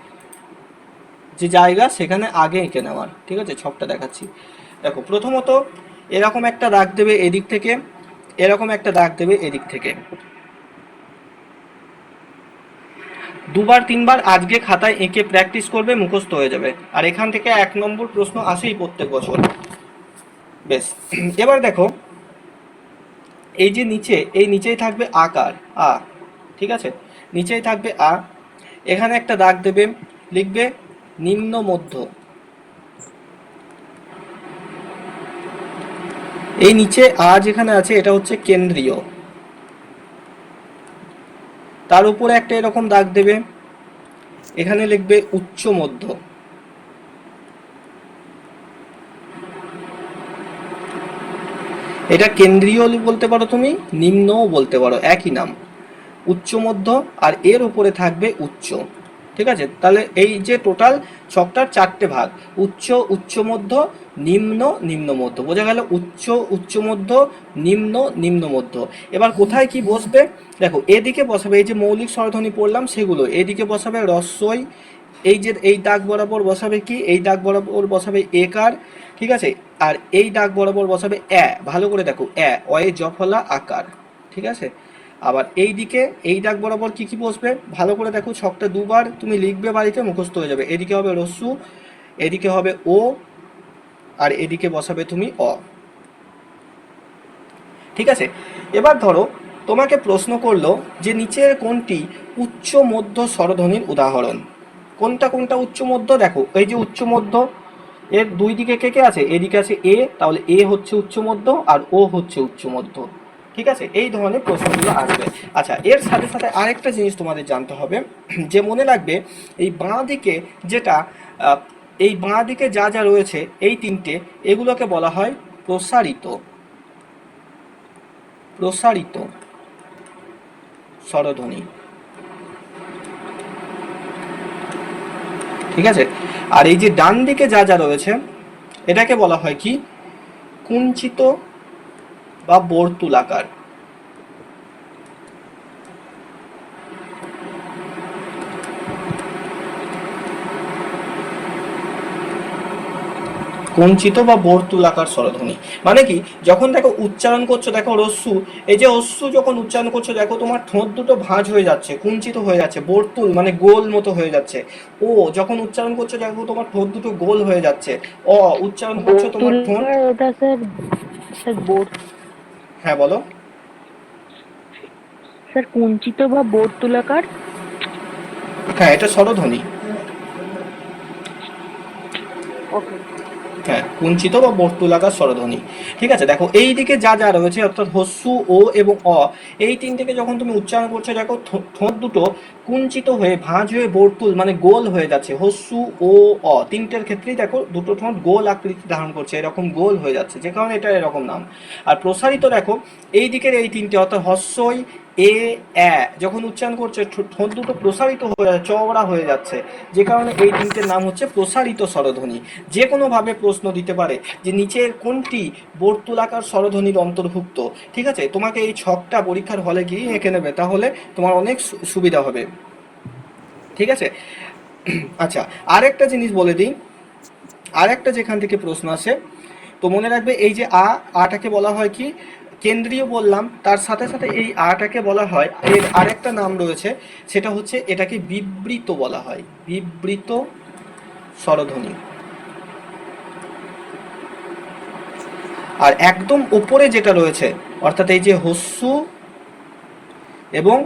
যে জায়গা সেখানে আগে এঁকে নেওয়ার, ঠিক আছে? ছকটা দেখাচ্ছি। দেখো, প্রথমত এরকম একটা দাগ দেবে এদিক থেকে, এরকম একটা দাগ দেবে এদিক থেকে, দুবার তিনবার আজকে খাতায় এঁকে প্র্যাকটিস করবে, মুখস্থ হয়ে যাবে। আর এখান থেকে 1 নম্বর প্রশ্ন আসেই প্রত্যেক বছর। বেশ, এবার দেখো, এই যে নিচে, এই নিচেই থাকবে আকার আ, ঠিক আছে? নিচেই থাকবে আ, এখানে একটা দাগ দেবে, লিখবে নিম্ন মধ্য। এই নিচে আ যেখানে আছে এটা হচ্ছে কেন্দ্রীয়, তার উপরে একটা এরকম দাগ দেবে, এখানে লিখবে উচ্চ মধ্য। এটা কেন্দ্রীয় বলতে পারো তুমি, নিম্নও বলতে পারো, একই নাম, উচ্চ মধ্য। আর এর উপরে থাকবে উচ্চ, ঠিক আছে? তাহলে এই যে টোটাল ছকটার 4টে ভাগ, উচ্চ, উচ্চ মধ্য, নিম্ন, নিম্ন মধ্য, বোঝা গেল? উচ্চ, উচ্চ মধ্য, নিম্ন, নিম্ন মধ্য। এবার কোথায় কি বসবে? দেখো, এদিকে বসাবে এই যে মৌলিক স্বরধ্বনি পড়লাম সেগুলো, এদিকে বসাবে হ্রস্বই, এই যে এই দাগ বরাবর বসাবে কি? এই দাগ বরাবর বসাবে একার, ঠিক আছে? আর এই দাগ বরাবর বসাবে এ, ভালো করে দেখো, অয়ে জফলা আকার, ঠিক আছে? আবার এই দিকে এই দাগ বরাবর কি কি বসবে ভালো করে দেখো, ছকটা দুবার তুমি লিখবে, বাড়িতে মুখস্থ হয়ে যাবে। এদিকে হবে রস্যু, এদিকে হবে ও, আর এদিকে বসাবে তুমি অ, ঠিক আছে? এবার ধরো তোমাকে প্রশ্ন করলো যে নিচের কোনটি উচ্চ মধ্য স্বরধ্বনির উদাহরণ। কোনটা কোনটা উচ্চ মধ্য? দেখো এই যে উচ্চ মধ্য, এর দুই দিকে কে কে আছে? এদিকে আছে এ, তাহলে এ হচ্ছে উচ্চ মধ্য আর ও হচ্ছে উচ্চ মধ্য। ঠিক আছে, এই ধরনের প্রশ্নগুলো আসবে। আচ্ছা, এর সাথে সাথে আরেকটা জিনিস তোমাদের জানতে হবে, যে মনে রাখবে এই বাঁ দিকে যেটা আহ, এই বাঁ দিকে যা যা রয়েছে এই তিনটে, এগুলোকে বলা হয় প্রসারিত প্রসারিত স্বরধ্বনি। ঠিক আছে, আর এই যে ডান দিকে যা যা রয়েছে এটাকে বলা হয় কি? কুঞ্চিত বা বর্তুলাকার। কুঞ্চিত বা বর্তুলাকার স্বরধ্বনি মানে কি? যখন দেখো উচ্চারণ করছো, দেখো রস্যু, এই যে অস্যু যখন উচ্চারণ করছো দেখো তোমার ঠোঁট দুটো ভাঁজ হয়ে যাচ্ছে, কুঞ্চিত হয়ে যাচ্ছে, বর্তুল মানে গোল মতো হয়ে যাচ্ছে। ও যখন উচ্চারণ করছো দেখো তোমার ঠোঁট দুটো গোল হয়ে যাচ্ছে। অ উচ্চারণ করছো তোমার ঠোঁট। বর্তুলাকার, ওটা স্যার, স্যার হ্যাঁ বলো। স্যার কুঞ্চিত বা বর্তুলাকার। হ্যাঁ, এটা স্বরধ্বনি। ওকে। হ্যাঁ, কুঞ্চিত বা বর্তুলাকার স্বরধ্বনি। ঠিক আছে, দেখো এই দিকে যা যা রয়েছে অর্থাৎ হস্যু, ও এবং অ, এই তিনটেকে যখন তুমি উচ্চারণ করছো দেখো ঠোঁট দুটো কুঞ্চিত হয়ে ভাঁজ হয়ে বর্তুল মানে গোল হয়ে যাচ্ছে। হস্যু, ও, অ তিনটের ক্ষেত্রেই দেখো দুটো ঠোঁট গোল আকৃতি ধারণ করছে, এরকম গোল হয়ে যাচ্ছে, যে কারণে এটা এরকম নাম। আর প্রসারিত দেখো এই দিকের এই তিনটে অর্থাৎ হস্যই, এ, অ্যা যখন উচ্চারণ করছে ঠোঁট দুটো প্রসারিত হয়ে যাচ্ছে, চওড়া হয়ে যাচ্ছে, যে কারণে এই তিনটের নাম হচ্ছে প্রসারিত স্বরধ্বনি। যে কোনোভাবে প্রশ্ন দিতে পারে যে নিচের কোনটি বর্তুলাকার স্বরধ্বনির অন্তর্ভুক্ত। ঠিক আছে, তোমাকে এই ছকটা পরীক্ষার হলে গিয়ে এঁকে নেবে, তাহলে তোমার অনেক সুবিধা হবে। ঠিক আছে, আচ্ছা আরেকটা জিনিস বলে দিই, আরেকটা যেখান থেকে প্রশ্ন আসে, তো মনে রাখবে এই যে আটাকে বলা হয় কি? কেন্দ্রীয় বললাম, তার সাথে সাথে এই আটাকে বলা হয়, এর আরেকটা নাম রয়েছে, সেটা হচ্ছে এটাকে বিবৃত বলা হয়, বিবৃত স্বরধ্বনি। আর একদম উপরে যেটা রয়েছে অর্থাৎ এই যে হস্যু এবং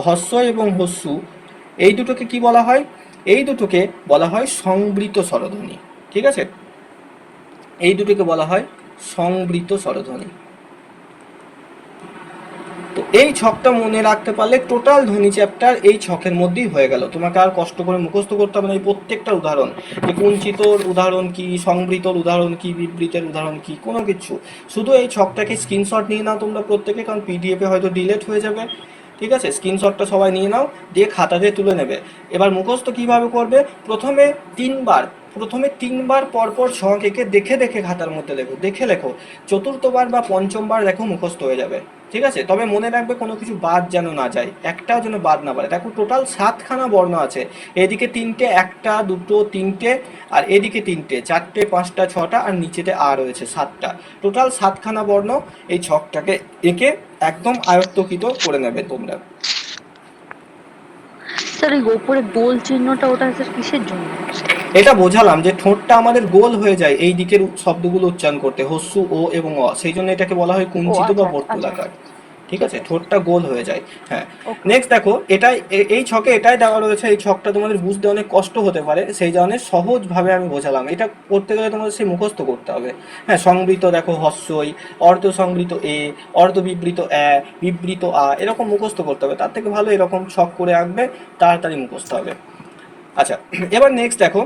হস্য এবং হস্যু, এই দুটোকে কি বলা হয়? এই দুটোকে বলা হয় সংবৃত স্বরধ্বনি। ঠিক আছে, এই দুটোকে বলা হয় সংবৃত স্বরধ্বনি। তো এই ছকটা মনে রাখতে পারলে টোটাল ধ্বনি চ্যাপ্টার এই ছকের মধ্যেই হয়ে গেল, তোমাকে আর কষ্ট করে মুখস্থ করতে হবে না এই প্রত্যেকটা উদাহরণ, যে কুঞ্চিতর উদাহরণ কি, সংবৃতর উদাহরণ কি, বিবৃতের উদাহরণ কি, কোনো কিছু। শুধু এই ছকটাকে স্ক্রিনশট নিয়ে নাও তোমরা প্রত্যেকে, কারণ পিডিএফে হয়তো ডিলেট হয়ে যাবে। ঠিক আছে, স্ক্রিনশটটা সবাই নিয়ে নাও, দিয়ে খাতাতে তুলে নেবে। এবার মুখস্থ কিভাবে করবে? প্রথমে তিনবার পরপর ছক এঁকে দেখে দেখে খাতার মধ্যে লেখো, দেখে লেখো। চতুর্থবার বা পঞ্চমবার দেখো মুখস্থ হয়ে যাবে। ঠিক আছে, তবে মনে রাখবে কোনো কিছু বাদ যেন না যায়, একটাও যেন বাদ না পারে। দেখো টোটাল 7খানা বর্ণ আছে, এদিকে তিনটে, একটা দুটো তিনটে, আর এদিকে তিনটে, চারটে পাঁচটা ছটা, আর নিচেতে রয়েছে 7টা। টোটাল 7খানা বর্ণ। এই ছকটাকে এঁকে একদম আয়ত্তকৃত করে নেবে তোমরা। স্যার এই ওপরে গোল চিহ্নটা, ওটা স্যার কিসের জন্য? এটা বোঝালাম যে ঠোঁটটা আমাদের গোল হয়ে যায় এই দিকের শব্দগুলো উচ্চারণ করতে, হস্যু, ও এবং অ, সেই জন্য এটাকে বলা হয় ও কুঞ্চিত আচ্ছা বা আচ্ছা আচ্ছা, বর্তুলাকার। ঠিক ঠিক আছে, আছে। ঠোঁটটা গোল হয়ে যায়। হ্যাঁ, ওকে। নেক্সট দেখো এটাই এই ছকে এটাই দেওয়া রয়েছে, এই ছকটা তোমাদের বুঝতে অনেক কষ্ট হতে পারে, সেই জন্য সহজভাবে আমি বোঝালাম। এটা করতে গেলে তোমাদের সেই মুখস্থ করতে হবে। হ্যাঁ, সংবৃত দেখো হস্যই, অর্ধ সংবৃত এ, অর্ধ বিবৃত অ্যা, বিবৃত এরকম মুখস্থ করতে হবে। তার থেকে ভালো এরকম ছক করে আঁকবে, তাড়াতাড়ি মুখস্থ হবে। আচ্ছা, এবার নেক্সট দেখো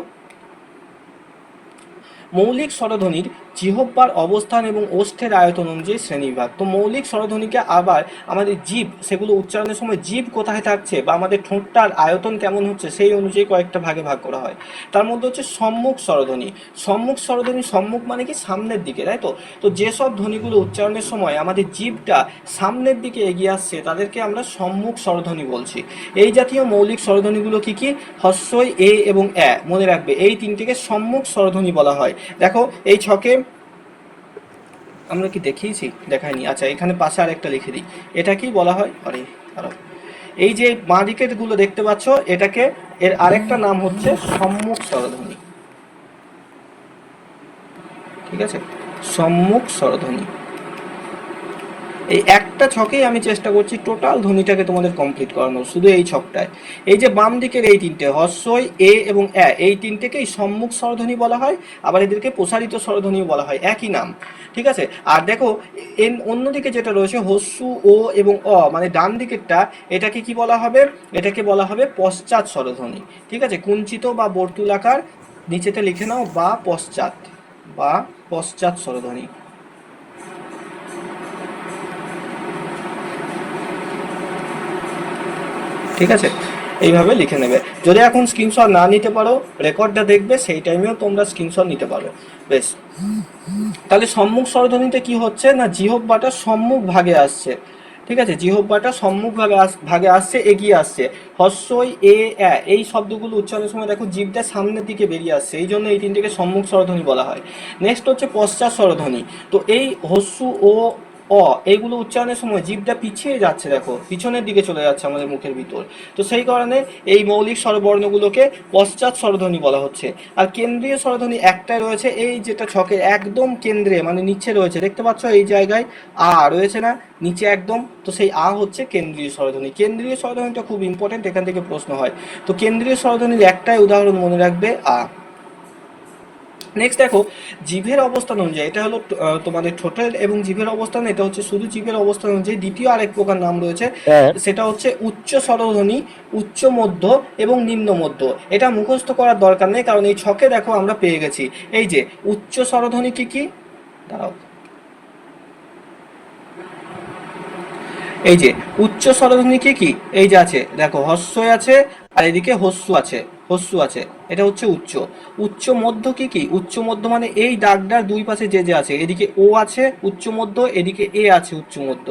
মৌলিক স্বরধ্বনির জিহ্বার অবস্থান এবং ওষ্ঠের আয়তন অনুযায়ী শ্রেণীবিভাগ। তো মৌলিক স্বরধ্বনিকে আবার আমাদের জিভ, সেগুলো উচ্চারণের সময় জিভ কোথায় থাকছে বা আমাদের ঠোঁটটার আয়তন কেমন হচ্ছে সেই অনুযায়ী কয়েকটা ভাগে ভাগ করা হয়। তার মধ্যে হচ্ছে সম্মুখ স্বরধ্বনি। সম্মুখ স্বরধ্বনি, সম্মুখ মানে কি? সামনের দিকে, তাই তো? তো যেসব ধ্বনিগুলো উচ্চারণের সময় আমাদের জিভটা সামনের দিকে এগিয়ে আসছে তাদেরকে আমরা সম্মুখ স্বরধ্বনি বলছি। এই জাতীয় মৌলিক স্বরধ্বনিগুলো কি কি? হস্যই, এ এবং অ্যা, মনে রাখবে এই তিনটিকে সম্মুখ স্বরধ্বনি বলা হয়। দেখো এই ছকে আমরা কি দেখিয়েছি? দেখাইনি। আচ্ছা, এখানে পাশে আরেকটা লিখে দিই, এটা কি বলা হয়? আরে এই যে বাঁ দিকের গুলো দেখতে পাচ্ছ, এটাকে, এর আরেকটা নাম হচ্ছে সম্মুখ স্বরধ্বনি। ঠিক আছে, সম্মুখ স্বরধ্বনি। এই একটা ছকেই আমি চেষ্টা করছি টোটাল ধ্বনিটাকে তোমাদের কমপ্লিট করানো, শুধু এই ছকটায়। এই যে বাম দিকের এই তিনটে হস্যই এ এবং অ্যা, এই তিনটেকেই সম্মুখ স্বরধ্বনি বলা হয়, আবার এদেরকে প্রসারিত স্বরধ্বনিও বলা হয়, একই নাম। ঠিক আছে, আর দেখো অন্যদিকে যেটা রয়েছে হস্যু ও এবং অ, মানে ডান দিকেরটা, এটাকে কি বলা হবে? এটাকে বলা হবে পশ্চাৎ স্বরধ্বনি। ঠিক আছে, কুঞ্চিত বা বর্তুলাকার, নিচেতে লিখে নাও বা পশ্চাৎ স্বরধ্বনি। ঠিক আছে, এইভাবে লিখে নেবে। যদি এখন স্ক্রিনশট না নিতে পারো, রেকর্ডটা দেখবে, সেই টাইমেও তোমরা স্ক্রিনশট নিতে পারো। বেশ, তাহলে সম্মুখ স্বরধ্বনিতে কি হচ্ছে না, জিহ্বাটা সম্মুখ ভাগে আসছে। ঠিক আছে, জিহ্বাটা সম্মুখ ভাগে আসছে, এগিয়ে আসছে। হস্যই এ অ্যা, এই শব্দগুলো উচ্চারণের সময় দেখো জিভটা সামনের দিকে বেরিয়ে আসছে, এই জন্য এই তিনটিকে সম্মুখ স্বরধ্বনি বলা হয়। নেক্সট হচ্ছে পশ্চাৎ স্বরধ্বনি। তো এই হস্যু ও অ, এইগুলো উচ্চারণের সময় জিভটা পিছিয়ে যাচ্ছে, দেখো পিছনের দিকে চলে যাচ্ছে আমাদের মুখের ভিতর। তো সেই কারণে এই মৌলিক স্বরবর্ণগুলোকে পশ্চাৎ স্বরধ্বনি বলা হচ্ছে। আর কেন্দ্রীয় স্বরধ্বনি একটাই রয়েছে, এই যেটা ছকের একদম কেন্দ্রে, মানে নিচে রয়েছে, দেখতে পাচ্ছ এই জায়গায় আ রয়েছে না, নিচে একদম, তো সেই আ হচ্ছে কেন্দ্রীয় স্বরধ্বনি। কেন্দ্রীয় স্বরধ্বনিটা খুব ইম্পর্টেন্ট, এখান থেকে প্রশ্ন হয়। তো কেন্দ্রীয় স্বরধ্বনির একটাই উদাহরণ মনে রাখবে, আ। নেক্সট দেখো জিভের অবস্থান অনুযায়ী, এটা হলো তোমাদের ঠোঁটের এবং জিভের অবস্থান, এটা হচ্ছে শুধু জিভের অবস্থান অনুযায়ী। দ্বিতীয় আরেক প্রকার নাম রয়েছে, স্যার সেটা হচ্ছে উচ্চ স্বরধ্বনি, উচ্চ মধ্য এবং নিম্ন মধ্য। এটা মুখস্থ করার দরকার নেই, কারণ এই ছকে দেখো আমরা পেয়ে গেছি। এই যে উচ্চ স্বরধ্বনি কি কি, দাঁড়াও, এই যে উচ্চ স্বরধ্বনি কি কি, এই যে আছে দেখো, হস্যই আছে আর এদিকে হস্যু আছে, এটা হচ্ছে উচ্চ। উচ্চ মধ্য কি কি, উচ্চ মধ্য মানে এই দাগটার দুই পাশে যে আছে, এদিকে ও আছে উচ্চ মধ্য, এদিকে এ আছে উচ্চ মধ্য।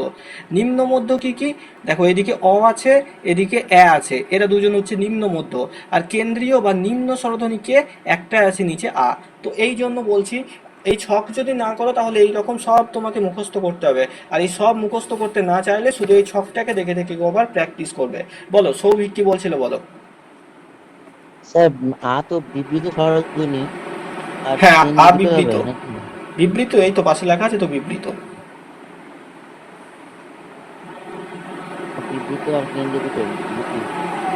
নিম্ন মধ্য কি কি, দেখো এদিকে অ আছে, এদিকে এ আছে, এরা দুজন হচ্ছে নিম্ন মধ্য। আর কেন্দ্রীয় বা নিম্ন স্বরধ্বনিকে একটা আছে নিচে আ। তো এই জন্য বলছি, এই ছক যদি না করো তাহলে এই রকম সব তোমাকে মুখস্থ করতে হবে। আর এই সব মুখস্থ করতে না চাইলে শুধু এই ছকটাকে দেখে দেখে একবার প্র্যাকটিস করবে। বলো সৌভিক কি বলছিল, বলো। স্যার আ তো বিবৃত স্বরধ্বনি, আর হ্যাঁ, কেন্দ্রিত হবে আবিবৃত, নাকি? বিবৃত, এই তো পাশে লেখা আছে তো বিবৃত। বিবৃত আর কেন্দ্রিত নাকি?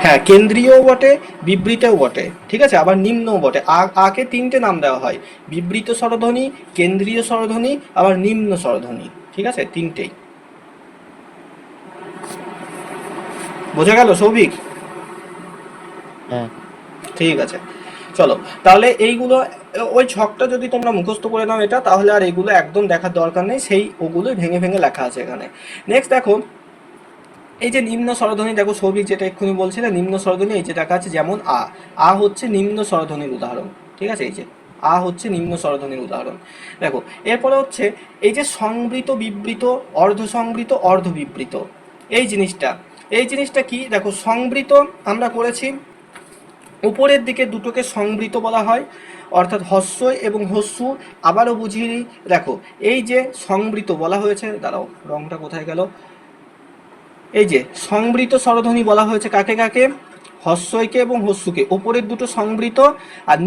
হ্যাঁ, কেন্দ্রীয় বটে, বিবৃতও বটে। ঠিক আছে, আবার নিম্নও বটে। আকে তিনটে নাম দেওয়া হয়, বিবৃত স্বরধ্বনি, কেন্দ্রীয় স্বরধ্বনি, আবার নিম্ন স্বরধ্বনি। ঠিক আছে, তিনটেই। বোঝা গেল সৌভিক? হ্যাঁ ঠিক আছে, চলো তাহলে এইগুলো, ওই ছকটা যদি তোমরা মুখস্থ করে নাও এটা, তাহলে আর এগুলো একদম দেখার দরকার নেই, সেই ওগুলোই ভেঙে ভেঙে লেখা আছে এখানে। নেক্সট দেখো, এই যে নিম্ন স্বরধ্বনি, দেখো সৌভিক যেটা এক্ষুনি বলছিলে, নিম্ন স্বরধ্বনি এই যে দেখা আছে, যেমন আ হচ্ছে নিম্ন স্বরধ্বনির উদাহরণ। ঠিক আছে, এই যে আ হচ্ছে নিম্ন স্বরধ্বনির উদাহরণ। দেখো এরপরে হচ্ছে এই যে সংবৃত, বিবৃত, অর্ধ সংবৃত, অর্ধ বিবৃত, এই জিনিসটা কি, দেখো সংবৃত আমরা করেছি, উপরের দিকে দুটোকে সংবৃত বলা হয়, অর্থাৎ হস্যই এবং হস্যু। আবারও বুঝিয়ে দিই, দেখো এই যে সংবৃত বলা হয়েছে, দাঁড়াও রংটা কোথায় গেল, এই যে সংবৃত স্বরধ্বনি বলা হয়েছে কাকে কাকে, হস্যইকে এবং হস্যুকে, ওপরের দুটো সংবৃত আর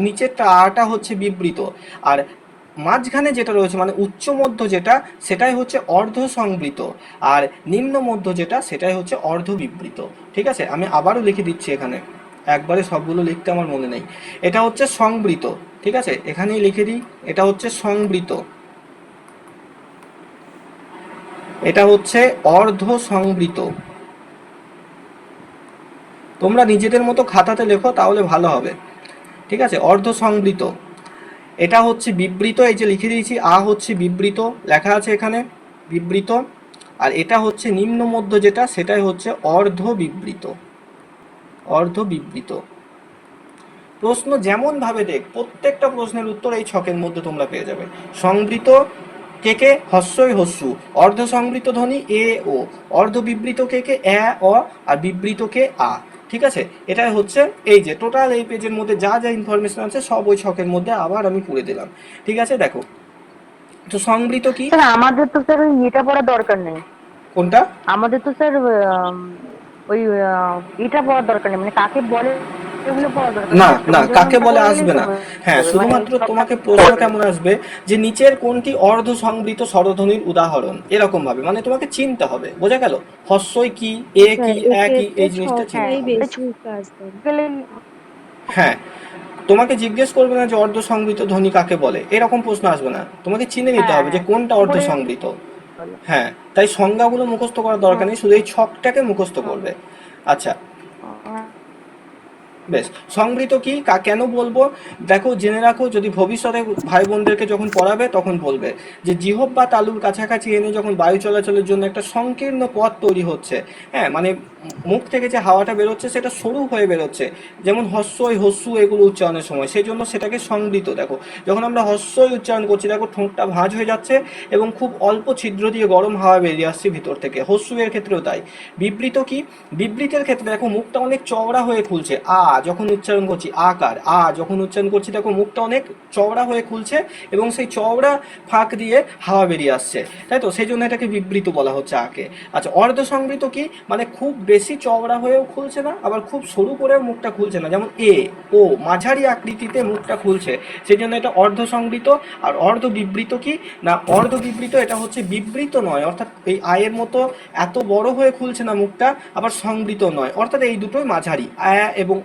নিচেরটা আটা হচ্ছে বিবৃত। আর মাঝখানে যেটা রয়েছে মানে উচ্চ মধ্য যেটা, সেটাই হচ্ছে অর্ধ সংবৃত। আর নিম্ন মধ্য যেটা, সেটাই হচ্ছে অর্ধ বিবৃত। ঠিক আছে, আমি আবারও লিখে দিচ্ছি এখানে, একবারে সবগুলো লিখতে আমার মনে নেই। এটা হচ্ছে সংবৃত, ঠিক আছে, এখানেই লিখে দিই, এটা হচ্ছে সংবৃত, এটা হচ্ছে অর্ধ সংবৃত। তোমরা নিজেদের মতো খাতাতে লেখো, তাহলে ভালো হবে। ঠিক আছে, অর্ধ সংবৃত। এটা হচ্ছে বিবৃত, এই যে লিখে দিয়েছি, আ হচ্ছে বিবৃত, লেখা আছে এখানে বিবৃত। আর এটা হচ্ছে নিম্ন মধ্য যেটা, সেটাই হচ্ছে অর্ধ বিবৃত, অর্ধ বিবৃত। প্রশ্ন যেমন ভাবে দেখ, প্রত্যেকটা প্রশ্নের উত্তর এই ছকের মধ্যে তোমরা পেয়ে যাবে। সংবৃত কে কে, হস্যই হস্যু, অর্ধ সংবৃত ধ্বনি এ ও, অর্ধ বিবৃত কে কে, এ অ, আর বিবৃত কে আ। ঠিক আছে, এটাই হচ্ছে এই যে টোটাল এই পেজের মধ্যে যা যা ইনফরমেশন আছে সব ওই ছকের মধ্যে আবার আমি পুরে দিলাম। ঠিক আছে, দেখো তো সংবৃত কি, স্যার আমাদের তো স্যার ওই এটা পড়ার দরকার নেই। কোনটা? আমাদের তো স্যার ওই এটা পড়ার দরকার নেই, মানে কাকে বলে এগুলো পড়া দরকার না নেই। না, তুমি কাকে যেমনটা বলে বললেই আসবে তো না। হয়ে হ্যাঁ, যাবে। মানে শুধুমাত্র সবটা তোমাকে প্রশ্ন কেমন আসবে যে নিচের কোনটি অর্ধ সংবৃত স্বরধ্বনির উদাহরণ, এরকম ভাবে, মানে তোমাকে চিনতে হবে, বোঝা গেল? হস্যই কি, এ কি, স্যার এ কি, এক্ষেত্রে এই জিনিসটা চিনতে হ্যাঁ, ছকটাই হবে। বেশি কাজ দেয়। গেলেই হ্যাঁ, তোমাকে জিজ্ঞেস করবে না যে অর্ধ সংবৃত ধ্বনি কাকে বলে, এরকম প্রশ্ন আসবে না, তোমাকে চিনে নিতে হ্যাঁ, হবে যে হ্যাঁ। কোনটা অর্ধ উপরে সংবৃত। বলো। হ্যাঁ, তাই সংজ্ঞাগুলো মুখস্থ করার দরকার নেই, শুধু এই ছকটাকে মুখস্থ করবে। আচ্ছা, হ্যাঁ, বেশ। সংবৃত কি, কেন বলবো, দেখো জেনে রাখো, যদি ভবিষ্যতে ভাই বোনদেরকে যখন পড়াবে তখন বলবে যে জিহ্বা বা তালুর কাছাকাছি এনে যখন বায়ু চলাচলের জন্য একটা সংকীর্ণ পথ তৈরি হচ্ছে, হ্যাঁ, মানে মুখ থেকে যে হাওয়াটা বেরোচ্ছে সেটা সরু হয়ে বেরোচ্ছে, যেমন হস্যই হস্যু এগুলো উচ্চারণের সময়, সেই জন্য সেটাকে সংবৃত। দেখো যখন আমরা হস্যই উচ্চারণ করছি, দেখো ঠোঁটটা ভাঁজ হয়ে যাচ্ছে এবং খুব অল্প ছিদ্র দিয়ে গরম হাওয়া বেরিয়ে আসছে ভিতর থেকে। হস্যু এর ক্ষেত্রেও তাই। বিবৃত কি, বিবৃতের ক্ষেত্রে দেখো মুখটা অনেক চওড়া হয়ে খুলছে, যখন উচ্চারণ করছি আকার, যখন উচ্চারণ করছি দেখো মুখটা অনেক চওড়া হয়ে খুলছে এবং সেই চওড়া ফাঁক দিয়ে হাওয়া বেরিয়ে আসছে, তাই তো, সেই জন্য এটাকে বিবৃত বলা হচ্ছে আকে। আচ্ছা, অর্ধ সংবৃত কি, মানে খুব বেশি চওড়া হয়েও খুলছে না, আবার খুব সরু করেও মুখটা খুলছে না, যেমন এ ও মাঝারি আকৃতিতে মুখটা খুলছে, সেই জন্য এটা অর্ধ সংবৃত। আর অর্ধ বিবৃত কি না, অর্ধ বিবৃত এটা হচ্ছে বিবৃত নয়, অর্থাৎ এই আয়ের মতো এত বড় হয়ে খুলছে না মুখটা, আবার সংবৃত নয়, অর্থাৎ এই দুটোই মাঝারি, এবং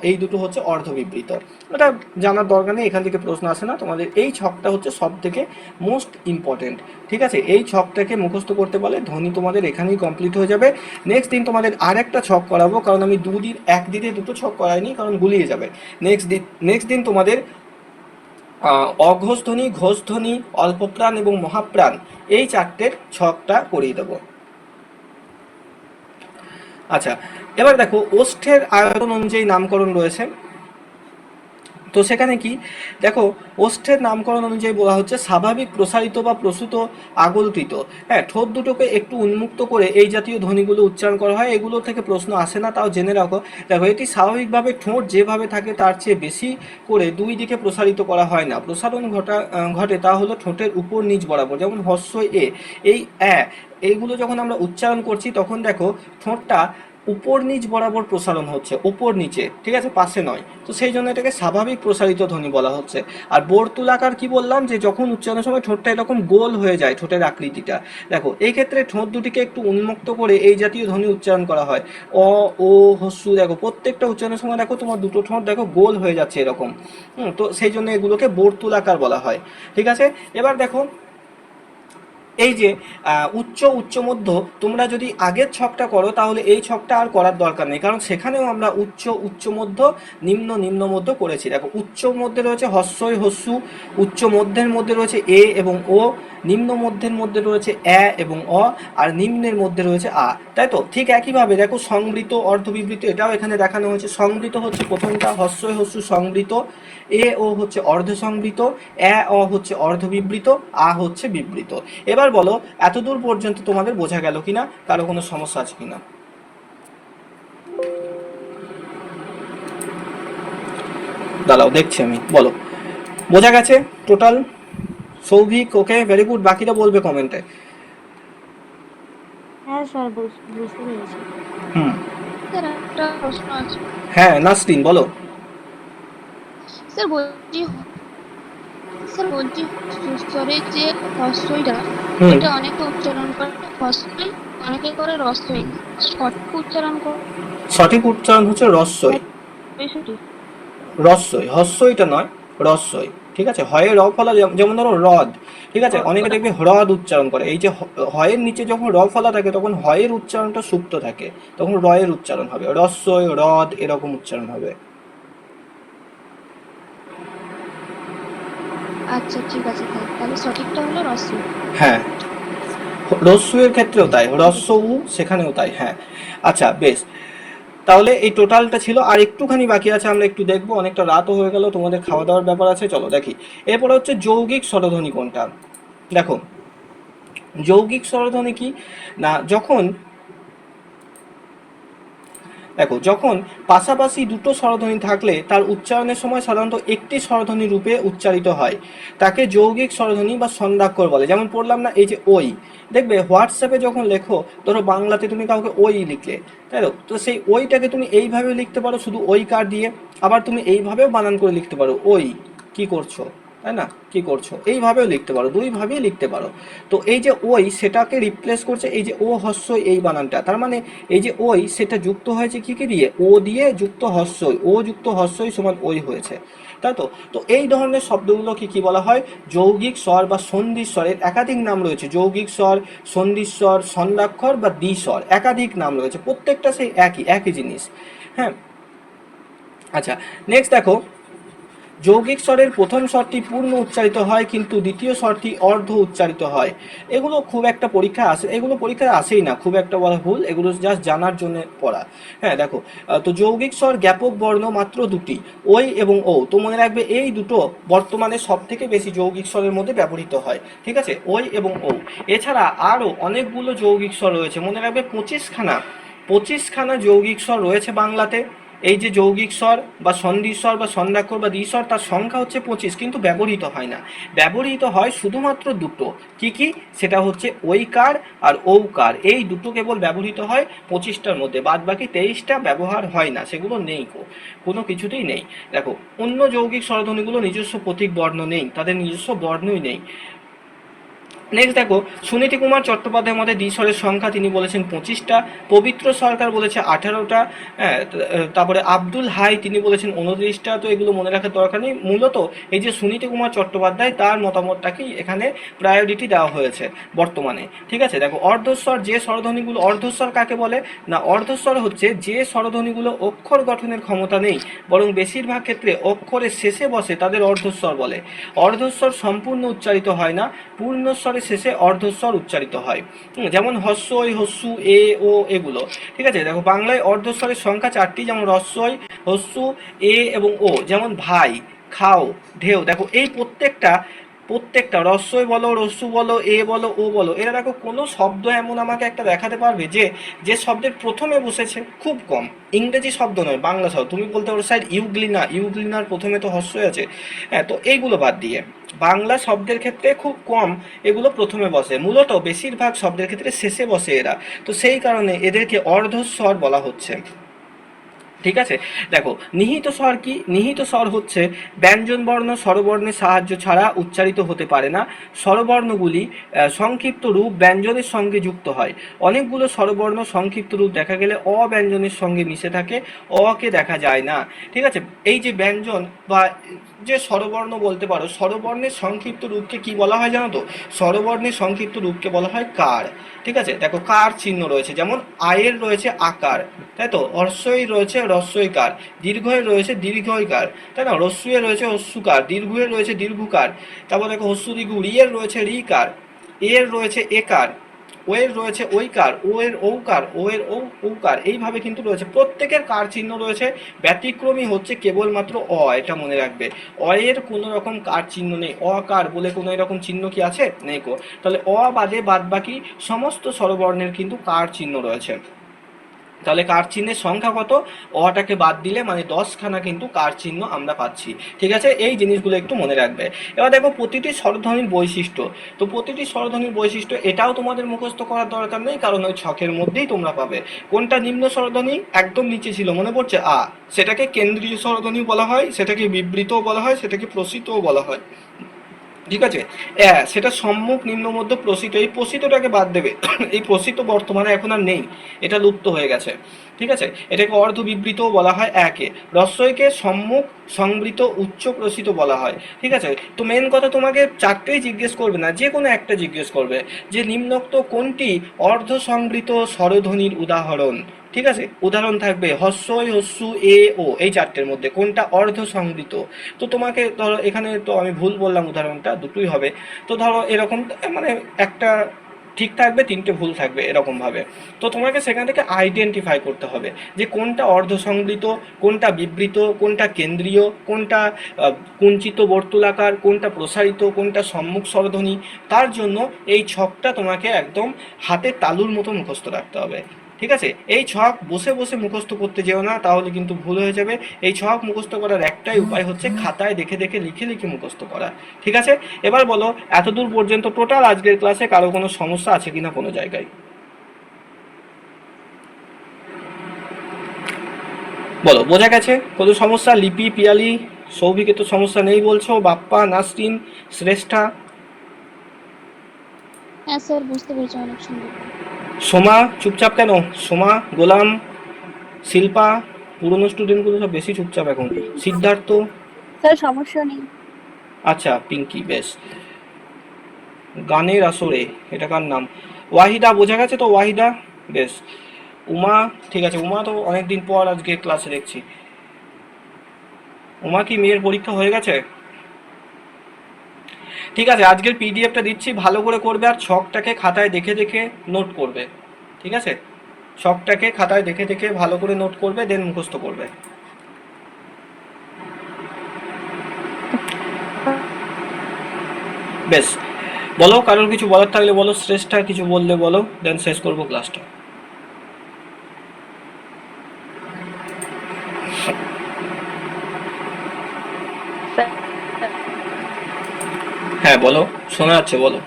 এই দুটো হচ্ছে অর্ধ বিবৃত। এটা জানার দরকার নেই, এখান থেকে প্রশ্ন আসে না। তোমাদের এই ছকটা হচ্ছে সব থেকে মোস্ট ইম্পর্টেন্ট, ঠিক আছে? এই ছকটাকে মুখস্থ করতে পারলে ধ্বনি তোমাদের এখানেই কমপ্লিট হয়ে যাবে। নেক্সট দিন তোমাদের আরেকটা ছক করাবো, কারণ আমি একদিনে দুটো ছক করাইনি, কারণ গুলিয়ে যাবে। নেক্সট দিন তোমাদের অঘোষধ্বনি, ঘোষধ্বনি, অল্পপ্রাণ এবং মহাপ্রাণ, এই চারটের ছকটা করিয়ে দেবো। আচ্ছা, এবার দেখো ওষ্ঠের আয়তন অনুযায়ী নামকরণ রয়েছে। তো সেখানে কি দেখো, ওষ্ঠের নামকরণ অনুযায়ী বলা হচ্ছে স্বাভাবিক প্রসারিত বা প্রসূত আগলকৃত। হ্যাঁ, ঠোঁট দুটোকে একটু উন্মুক্ত করে এই জাতীয় ধ্বনিগুলো উচ্চারণ করা হয়, এগুলো থেকে প্রশ্ন আসে না, তাও জেনে রাখো। দেখো, এটি স্বাভাবিকভাবে ঠোঁট যেভাবে থাকে তার চেয়ে বেশি করে দুই দিকে প্রসারিত করা হয় না। প্রসারণ ঘটে তা হলো ঠোঁটের উপর নিচ বরাবর, যেমন হস্য এ, এই এইগুলো যখন আমরা উচ্চারণ করছি তখন দেখো ঠোঁটটা উপর নিচ বরাবর প্রসারণ হচ্ছে, উপর নিচে, ঠিক আছে, পাশে নয়। তো সেই জন্য এটাকে স্বাভাবিক প্রসারিত ধ্বনি বলা হচ্ছে। আর বর্তুলাকার কি বললাম, যে যখন উচ্চারণের সময় ঠোঁটটা এরকম গোল হয়ে যায়, ঠোঁটের আকৃতিটা, দেখো এই ক্ষেত্রে ঠোঁট দুটিকে একটু উন্মুক্ত করে এই জাতীয় ধ্বনি উচ্চারণ করা হয়। অ ও হস্যু, দেখো প্রত্যেকটা উচ্চারণের সময় দেখো তোমার দুটো ঠোঁট দেখো গোল হয়ে যাচ্ছে এরকম। তো সেই জন্য এগুলোকে বর্তুলাকার বলা হয়, ঠিক আছে? এবার দেখো, এই যে উচ্চ মধ্য, তোমরা যদি আগের ছকটা করো তাহলে এই ছকটা আর করার দরকার নেই, কারণ সেখানেও আমরা উচ্চ মধ্য, নিম্ন মধ্য করেছি। দেখো উচ্চ মধ্যে রয়েছে হস্যই হস্যু, উচ্চ মধ্যের মধ্যে রয়েছে এ এবং ও, নিম্ন মধ্যের মধ্যে রয়েছে এবং আর নিম্নের মধ্যে রয়েছে তাই তো? ঠিক একইভাবে দেখো সংবৃত, অর্ধবিবৃত, এটাও এখানে দেখানো হয়েছে। সংবৃত হচ্ছে প্রথমটা হস্যই হস্যু সংবৃত, ও হচ্ছে অর্ধ সংবৃত, হচ্ছে অর্ধবিবৃত, হচ্ছে বিবৃত। এবার বলো, এতদূর পর্যন্ত তোমাদের বোঝা গেল কিনা, কারো কোনো সমস্যা আছে কিনা? দাঁড়াও দেখছি আমি, বলো বোঝা গেছে টোটাল? সৌভিক ওকে, ভেরি গুড, বাকিটা বলবে কমেন্টে। হ্যাঁ স্যার, বুঝতে পেরেছি। হুম, স্যার একটা প্রশ্ন আছে। হ্যাঁ নাসরিন বলো। স্যার বলছি স্তরের যে হ্রস্বইটা, হুম, এটা অনেকে উচ্চারণ করে হ্রস্বই, অনেকে করে রস্বই। সঠিক উচ্চারণ করে সঠিক উচ্চারণ হচ্ছে রস্যই। সঠিক। রস্যই, হস্যইটা নয়, রস্যই, ঠিক আছে? হয়ে র ফলা, যেমন ধরো হ্রদ, ঠিক আছে, অনেকে দেখবে হ্রদ উচ্চারণ করে। এই যে হয়ের নিচে যখন র ফলা থাকে তখন হয়ের উচ্চারণটা সুপ্ত থাকে, তখন রয়ের উচ্চারণ হবে, রস্যই, হ্রদ, এরকম উচ্চারণ হবে। আচ্ছা ঠিক আছে স্যার, তাহলে সঠিকটা হলো রস্বই। হ্যাঁ, রস্যের ক্ষেত্রেও তাই, হ্রস্ব উ সেখানেও তাই, হ্যাঁ। আচ্ছা বেশ, তাহলে এই টোটালটা ছিল, আর একটুখানি বাকি আছে, আমরা একটু দেখবো, অনেকটা রাতও হয়ে গেল, তোমাদের খাওয়া দাওয়ার ব্যাপার আছে, চলো দেখি। এরপরে হচ্ছে যৌগিক স্বরধ্বনি কোনটা। দেখো যৌগিক স্বরধ্বনি কি না, দেখো, যখন পাশাপাশি দুটো স্বরধ্বনি থাকলে তার উচ্চারণের সময় সাধারণত একটি স্বরধ্বনি রূপে উচ্চারিত হয়, তাকে যৌগিক স্বরধ্বনি বা ছন্দাক্ষর বলে। যেমন পড়লাম না, এই যে ওই, দেখবে হোয়াটসঅ্যাপে যখন লেখো, ধরো বাংলাতে তুমি কাউকে ওই লিখলে, তাই তো, তো সেই ওইটাকে তুমি এইভাবেও লিখতে পারো শুধু ওই কার দিয়ে, আবার তুমি এইভাবেও বানান করে লিখতে পারো, ওই কি করছো, তাই না, কি করছো, এইভাবেও লিখতে পারো, দুইভাবেই লিখতে পারো। তো এই যে ওই, সেটাকে রিপ্লেস করছে এই যে ও হস্যই এই বানানটা, তার মানে এই যে ওই, সেটা যুক্ত হয়েছে কি কি দিয়ে, ও দিয়ে যুক্ত হস্যই, ও যুক্ত হস্যই সমান ওই হয়েছে, তাই তো। তো এই ধরনের শব্দগুলোকে কি বলা হয়, যৌগিক স্বর বা সন্ধিস্বরের একাধিক নাম রয়েছে, যৌগিক স্বর, সন্ধিস্বর, ছন্দাক্ষর বা দ্বিস্বর, একাধিক নাম রয়েছে, প্রত্যেকটা সেই একই জিনিস। হ্যাঁ, আচ্ছা, নেক্সট দেখো, যৌগিক স্বরের প্রথম স্বরটি পূর্ণ উচ্চারিত হয় কিন্তু দ্বিতীয় স্বরটি অর্ধ উচ্চারিত হয়। এগুলো খুব একটা পরীক্ষা আসে, এগুলো পরীক্ষায় আসেই না, খুব একটা বলা ভুল, এগুলো জাস্ট জানার জন্য পড়া। হ্যাঁ দেখো, তো যৌগিক স্বর জ্ঞাপক বর্ণ মাত্র দুটি, ওই এবং ও। তো মনে রাখবে এই দুটো বর্তমানে সব থেকে বেশি যৌগিক স্বরের মধ্যে ব্যবহৃত হয়, ঠিক আছে, ওই এবং ও। এছাড়া আরও অনেকগুলো যৌগিক স্বর রয়েছে, মনে রাখবে 25খানা যৌগিক স্বর রয়েছে বাংলাতে। এই যে যৌগিক স্বর বা সন্ধিস্বর বা ছন্দাক্ষর বা দ্বিস্বর, তার সংখ্যা হচ্ছে 25, কিন্তু ব্যবহৃত হয় না, ব্যবহৃত হয় শুধুমাত্র দুটো, কি কি, সেটা হচ্ছে ঐকার আর ঔকার, এই দুটো কেবল ব্যবহৃত হয় 25টার মধ্যে, বাদ বাকি 23টা ব্যবহার হয় না, সেগুলো নেই, কোনো কিছুতেই নেই। দেখো, অন্য যৌগিক স্বরধ্বনিগুলো নিজস্ব প্রতীক বর্ণ নেই, তাদের নিজস্ব বর্ণই নেই। নেক্সট দেখো, সুনীতি কুমার চট্টোপাধ্যায়ের মধ্যে দ্বিস্বরের সংখ্যা তিনি বলেছেন 25টা, পবিত্র সরকার বলেছে 18টা, তারপরে আব্দুল হাই তিনি বলেছেন 29টা। তো এগুলো মনে রাখার দরকার নেই, মূলত এই যে সুনীতি কুমার চট্টোপাধ্যায় তার মতামতটাকেই এখানে প্রায়োরিটি দেওয়া হয়েছে বর্তমানে, ঠিক আছে। দেখো, অর্ধস্বর, যে স্বরধ্বনিগুলো, অর্ধস্বর কাকে বলে না, অর্ধস্বর হচ্ছে যে স্বরধ্বনিগুলো অক্ষর গঠনের ক্ষমতা নেই, বরং বেশিরভাগ ক্ষেত্রে অক্ষরের শেষে বসে, তাদের অর্ধস্বর বলে। অর্ধস্বর সম্পূর্ণ উচ্চারিত হয় না, পূর্ণস্বরের শেষে অর্ধস্বর উচ্চারিত হয়, যেমন হস্যই, হস্যু, এ, ও, এগুলো, ঠিক আছে। দেখো, বাংলায় অর্ধস্বরের সংখ্যা 4টি, যেমন রস্যই, হস্যু, এ এবং ও, যেমন ভাই, খাও, ঢেউ। দেখো, এই প্রত্যেকটা রস্যই বলো, রস্যু বলো, এ বলো, ও বলো, এরা দেখো কোনো শব্দ এমন আমাকে একটা দেখাতে পারবে যে শব্দের প্রথমে বসেছে, খুব কম, ইংরেজি শব্দ নয়, বাংলা শব্দ। তুমি বলতে পারো স্যার ইউগ্লিনার প্রথমে তো হস্যই আছে, হ্যাঁ, তো এইগুলো বাদ দিয়ে বাংলা শব্দের ক্ষেত্রে খুব কম এগুলো প্রথমে বসে, মূলত বেশিরভাগ শব্দের ক্ষেত্রে শেষে বসে এরা, তো সেই কারণে এদেরকে অর্ধস্বর বলা হচ্ছে, ঠিক আছে। দেখো, নিহিত স্বর কি, নিহিত স্বর হচ্ছে ব্যঞ্জনবর্ণ স্বরবর্ণের সাহায্য ছাড়া উচ্চারিত হতে পারে না, স্বরবর্ণগুলি সংক্ষিপ্ত রূপ ব্যঞ্জনের সঙ্গে যুক্ত হয়। অনেকগুলো স্বরবর্ণ সংক্ষিপ্ত রূপ দেখা গেলে অ ব্যঞ্জনের সঙ্গে মিশে থাকে, অকে দেখা যায় না, ঠিক আছে। এই যে ব্যঞ্জন বা যে স্বরবর্ণ বলতে পারো, স্বরবর্ণের সংক্ষিপ্ত রূপকে কি বলা হয় জানো তো, স্বরবর্ণের সংক্ষিপ্ত রূপকে বলা হয় কার, ঠিক আছে। দেখো, কার চিহ্ন রয়েছে, যেমন আয়ের রয়েছে আকার, তাই তো, হর্ষই রয়েছে রস্যইকার, দীর্ঘয়ের রয়েছে দীর্ঘইকার, তাই না, রস্যুয়ে রয়েছে হস্যুকার, দীর্ঘয়ের রয়েছে দীর্ঘকার, তারপর দেখো হস্যু দীর্ঘ, রিয়ের রয়েছে রিকার, এর রয়েছে একার, ও এর রয়েছে ঐকার, ও এর ঔকার, ও এর ঔকার, এইভাবে কিন্তু রয়েছে, প্রত্যেকের কার চিহ্ন রয়েছে, ব্যতিক্রমী হচ্ছে কেবলমাত্র অ, এটা মনে রাখবে, অ এর কোনো রকম কার চিহ্ন নেই, অকার বলে কোনো এরকম চিহ্ন কি আছে, নেই কো, তাহলে অ বাদে বাদ বাকি সমস্ত স্বরবর্ণের কিন্তু কার চিহ্ন রয়েছে। তাহলে কার চিহ্নের সংখ্যা কত, অটাকে বাদ দিলে মানে 10খানা কিন্তু কার চিহ্ন আমরা পাচ্ছি, ঠিক আছে। এই জিনিসগুলো একটু মনে রাখবে। এবার দেখো, প্রতিটি স্বরধ্বনির বৈশিষ্ট্য, তো প্রতিটি স্বরধ্বনির বৈশিষ্ট্য এটাও তোমাদের মুখস্থ করার দরকার নেই, কারণ ওই ছকের মধ্যেই তোমরা পাবে। কোনটা নিম্ন স্বরধ্বনি, একদম নিচে ছিল, মনে পড়ছে, আ, সেটাকে কেন্দ্রীয় স্বরধ্বনি বলা হয়, সেটাকে বিবৃতও বলা হয়, সেটাকে প্রসিতও বলা হয়, ঠিক আছে। সেটা সম্মুখ, নিম্ন, মধ্য, প্রসিত, এই প্রসিতটাকে বাদ দেবে এই প্রসিত বর্তমানে এখন আর নেই, এটা লুপ্ত হয়ে গেছে, ঠিক আছে। এটাকে অর্ধ বিবৃতও বলা হয়, একে। রস্যইকে সম্মুখ, সংবৃত, উচ্চ প্রসিত বলা হয়, ঠিক আছে। তো মেন কথা, তোমাকে 4টেই জিজ্ঞেস করবে না, যে কোনো একটা জিজ্ঞেস করবে যে নিম্নোক্ত কোনটি অর্ধ সংবৃত স্বরধ্বনির উদাহরণ, ঠিক আছে। উদাহরণ থাকবে হস্যই, হস্যু, এ, ও, এই 4টের মধ্যে কোনটা অর্ধ সংবৃত। তো তোমাকে ধরো, এখানে তো আমি ভুল বললাম, উদাহরণটা দুটোই হবে, তো ধরো এরকম, মানে একটা ঠিক থাকবে, 3টে ভুল থাকবে, এরকমভাবে। তো তোমাকে সেখান থেকে আইডেন্টিফাই করতে হবে যে কোনটা অর্ধ সংবৃত, কোনটা বিবৃত, কোনটা কেন্দ্রীয়, কোনটা কুঞ্চিত বর্তুলাকার, কোনটা প্রসারিত, কোনটা সম্মুখ স্বরধ্বনি। তার জন্য এই ছকটা তোমাকে একদম হাতে তালুর মতো মুখস্থ রাখতে হবে, ঠিক আছে? এই ছক বসে বসে মুখস্থ করতে যেও না, তাহলে কিন্তু ভুল হয়ে যাবে। এই ছক মুখস্থ করার একটাই উপায় হচ্ছে খাতায় দেখে দেখে লিখে লিখে মুখস্থ করা। ঠিক আছে? এবার বলো এতদূর পর্যন্ত টোটাল আজকের ক্লাসে কারো কোনো সমস্যা আছে কিনা কোনো জায়গায়? বলো, বোঝা গেছে? কোনো সমস্যা? লিপি, পিয়ালি, সৌভিকে তো সমস্যা নেই বলছো, বাপ্পা, নাসরিন, শ্রেষ্ঠা, হ্যাঁ স্যার, বুঝতে পেরেছি অনেক সুন্দর। সোমা চুপচাপ কেন? সোমা, গোলাম, শিল্পা, পুরনো স্টুডেন্টগুলো সব বেশি চুপচাপ এখন। সিদ্ধার্থ, স্যার সমস্যা নেই। আচ্ছা পিঙ্কি, বেশ। গানের আসরে, এটা কার নাম? ওয়াহিদা, বোঝা গেছে তো? ওয়াহিদা, বেশ। উমা, ঠিক আছে, উমা তো অনেকদিন পর আজকে ক্লাসে দেখছি। উমা কি মেয়ের পরীক্ষা হয়ে গেছে? ঠিক আছে, আজকের পিডিএফটা দিচ্ছি, ভালো করে করবে আর ছকটাকে খাতায় দেখে দেখে নোট করবে। ঠিক আছে? ছকটাকে খাতায় দেখে দেখে ভালো করে নোট করবে, দেন মুখস্থ করবে। বেশ, বলো কারোর কিছু বলার থাকলে বলো, শ্রেষ্ঠা কিছু বললে বলো, দেন শেষ করবো ক্লাসটা। হ্যাঁ বলো, শোনা যাচ্ছে, বলো।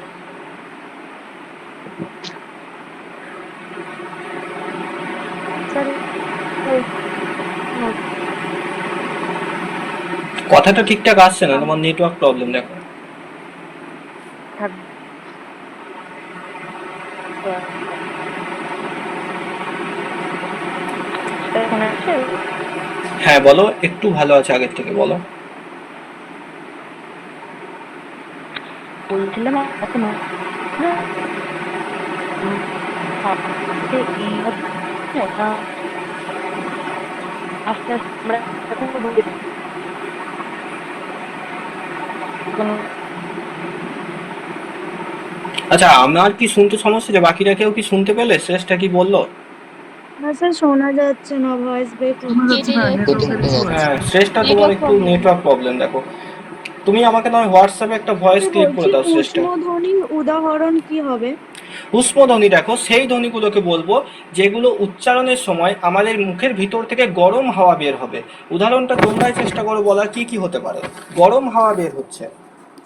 স্যার কথাটা ঠিকঠাক আসছে না, তোমার নেটওয়ার্ক প্রবলেম দেখো। হ্যাঁ বলো, একটু ভালো আছে আগের থেকে, বলো। বলছিলাম এখন আস্তে আস্তে আমরা এখন আচ্ছা, আমার কি শুনতে সমস্যা, যে বাকিরা কেউ কি শুনতে পেলে? শ্রেষ্ঠা কি বললো? না স্যার, শোনা যাচ্ছে না, ভয়েস ব্রেক হচ্ছে। কেটে যাচ্ছে। হ্যাঁ শ্রেষ্ঠা, তোমার একটু নেটওয়ার্ক প্রবলেম দেখো। তুমি আমাকে নয় হোয়াটসঅ্যাপে একটা ভয়েস ক্লিপ করে দাও শ্রেষ্ঠা। উষ্মধ্বনির উদাহরণ কি হবে? উষ্মধ্বনি দেখো, সেই ধ্বনিগুলোকে বলবো যেগুলো উচ্চারণের সময় আমাদের মুখের ভিতর থেকে গরম হাওয়া বের হবে। উদাহরণটা তোমরাই চেষ্টা করো বলার, কি কি হতে পারে গরম হাওয়া বের হচ্ছে।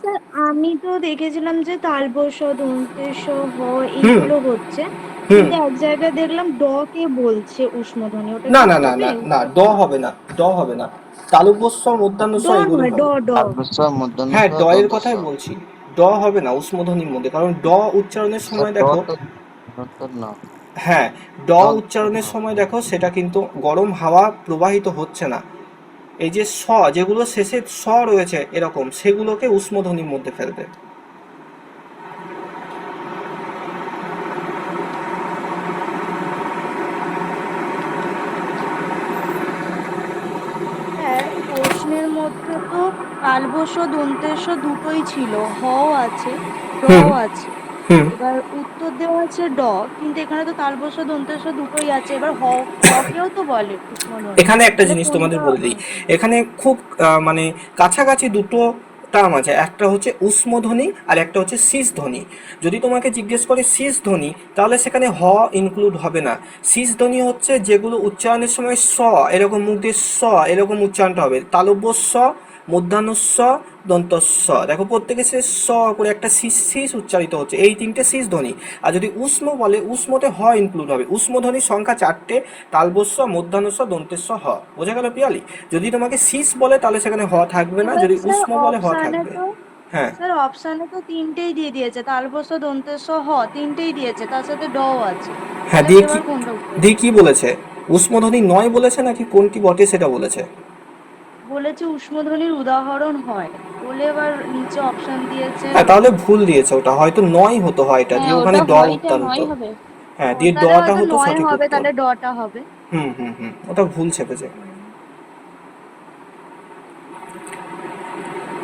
স্যার আমি তো দেখেছিলাম যে তালবশ, দন্তেশ, হ এইগুলো হচ্ছে, কিন্তু এক জায়গায় দেখলাম ড কে বলছে উষ্মধ্বনি, ওটা না কি না না হবে? না না, ড হবে না, ড হবে না। তালব্যস্ব, ড মূর্ধন্যস্ব এগুলো নয়, ড হবে। ড হ্যাঁ ড এর কথাই বলছি। ড হবে না উষ্মধ্বনির মধ্যে, কারণ ড উচ্চারণের সময় দেখো, হ্যাঁ ড উচ্চারণের সময় দেখো সেটা কিন্তু গরম হাওয়া প্রবাহিত হচ্ছে না। এই যে স, যেগুলো শেষে স রয়েছে এরকম, সেগুলোকে উষ্মধ্বনির মধ্যে ফেলবে। স্যার প্রশ্নের মধ্যে তো তালবশ, দন্তেশ দুটোই ছিল, হ আছে, ড আছে। হুম, এবার উত্তর দেওয়া আছে ড, কিন্তু এখানে তো তালবশ, দন্তেশ দুটোই আছে, এবার হ কেও তো বলে উষ্মধ্বনি, এখানে একটা তাহলে জিনিস তোমাদের কোনটা? বলে দিই। এখানে খুব মানে কাছাকাছি দুটো টার্ম আছে, একটা হচ্ছে উষ্মধ্বনি আর একটা হচ্ছে শীষ ধ্বনি। যদি তোমাকে জিজ্ঞেস করে শীষ ধ্বনি, তাহলে সেখানে হ ইনক্লুড হবে না। শীষ ধ্বনি হচ্ছে যেগুলো উচ্চারণের সময় স এরকম মুখ দিয়ে স এরকম উচ্চারণটা হবে। তালব্য স, মূর্ধন্য স, দন্ত স, দেখো প্রত্যেকে সে স করে একটা শীষ শীষ উচ্চারিত হচ্ছে, এই তিনটে শীষ ধ্বনি। আর যদি উষ্ম বলে, উষ্মতে হ ইনক্লুড হবে। উষ্ম ধ্বনির সংখ্যা 4টে, তালবস্য, মূর্ধন্যস্ব, দন্তেস্ব, হ। বোঝা গেল পিয়ালি? যদি তোমাকে শীষ বলে তাহলে সেখানে হ থাকবে না, এবার যদি স্যার উষ্ম বলে হ অপশানে থাকবে। তো হ্যাঁ স্যার অপশানে তো তিনটেই দিয়ে দিয়েছে, তালবশ, দন্তেশ, হ তিনটেই দিয়েছে, তার সাথে ড আছে, হ্যাঁ, তাহলে দিয়ে কি, এবার কোনটা উত্তর দিয়ে হবে? কি বলেছে? উষ্মধ্বনি নয় বলেছে নাকি কোনটি বটে সেটা বলেছে? বলেছে উষ্মধ্বনির উদাহরণ হয় বলে, এবার নিচে অপশন দিয়েছে। হ্যাঁ তাহলে ভুল দিয়েছে, ওটা হয়তো নয় হতো, হয়টা হ্যাঁ দিয়ে ওখানে ওটা ড হয়টা উত্তর হতো। নয় হবে। হ্যাঁ দিয়ে তাহলে ডটা হয়তো হতো নয় সঠিক হবে, উত্তর। তাহলে ডটা হবে। হুম হুম হুম, ওটা ভুল চেপেছে।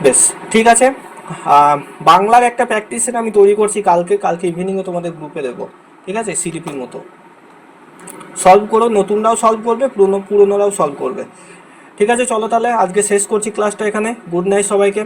বেশ, ঠিক আছে। বাংলার একটা প্র্যাকটিস সেট আমি তৈরি করছি, কালকে ইভিনিংয়ে তোমাদের গ্রুপে দেবো। ঠিক আছে, সিডিপির মতো সলভ করো, নতুনরাও সলভ করবে, পুরনোরাও সলভ করবে। ঠিক আছে, চলো তাহলে আজকে শেষ করছি ক্লাসটা এখানে। গুড নাইট সবাইকে।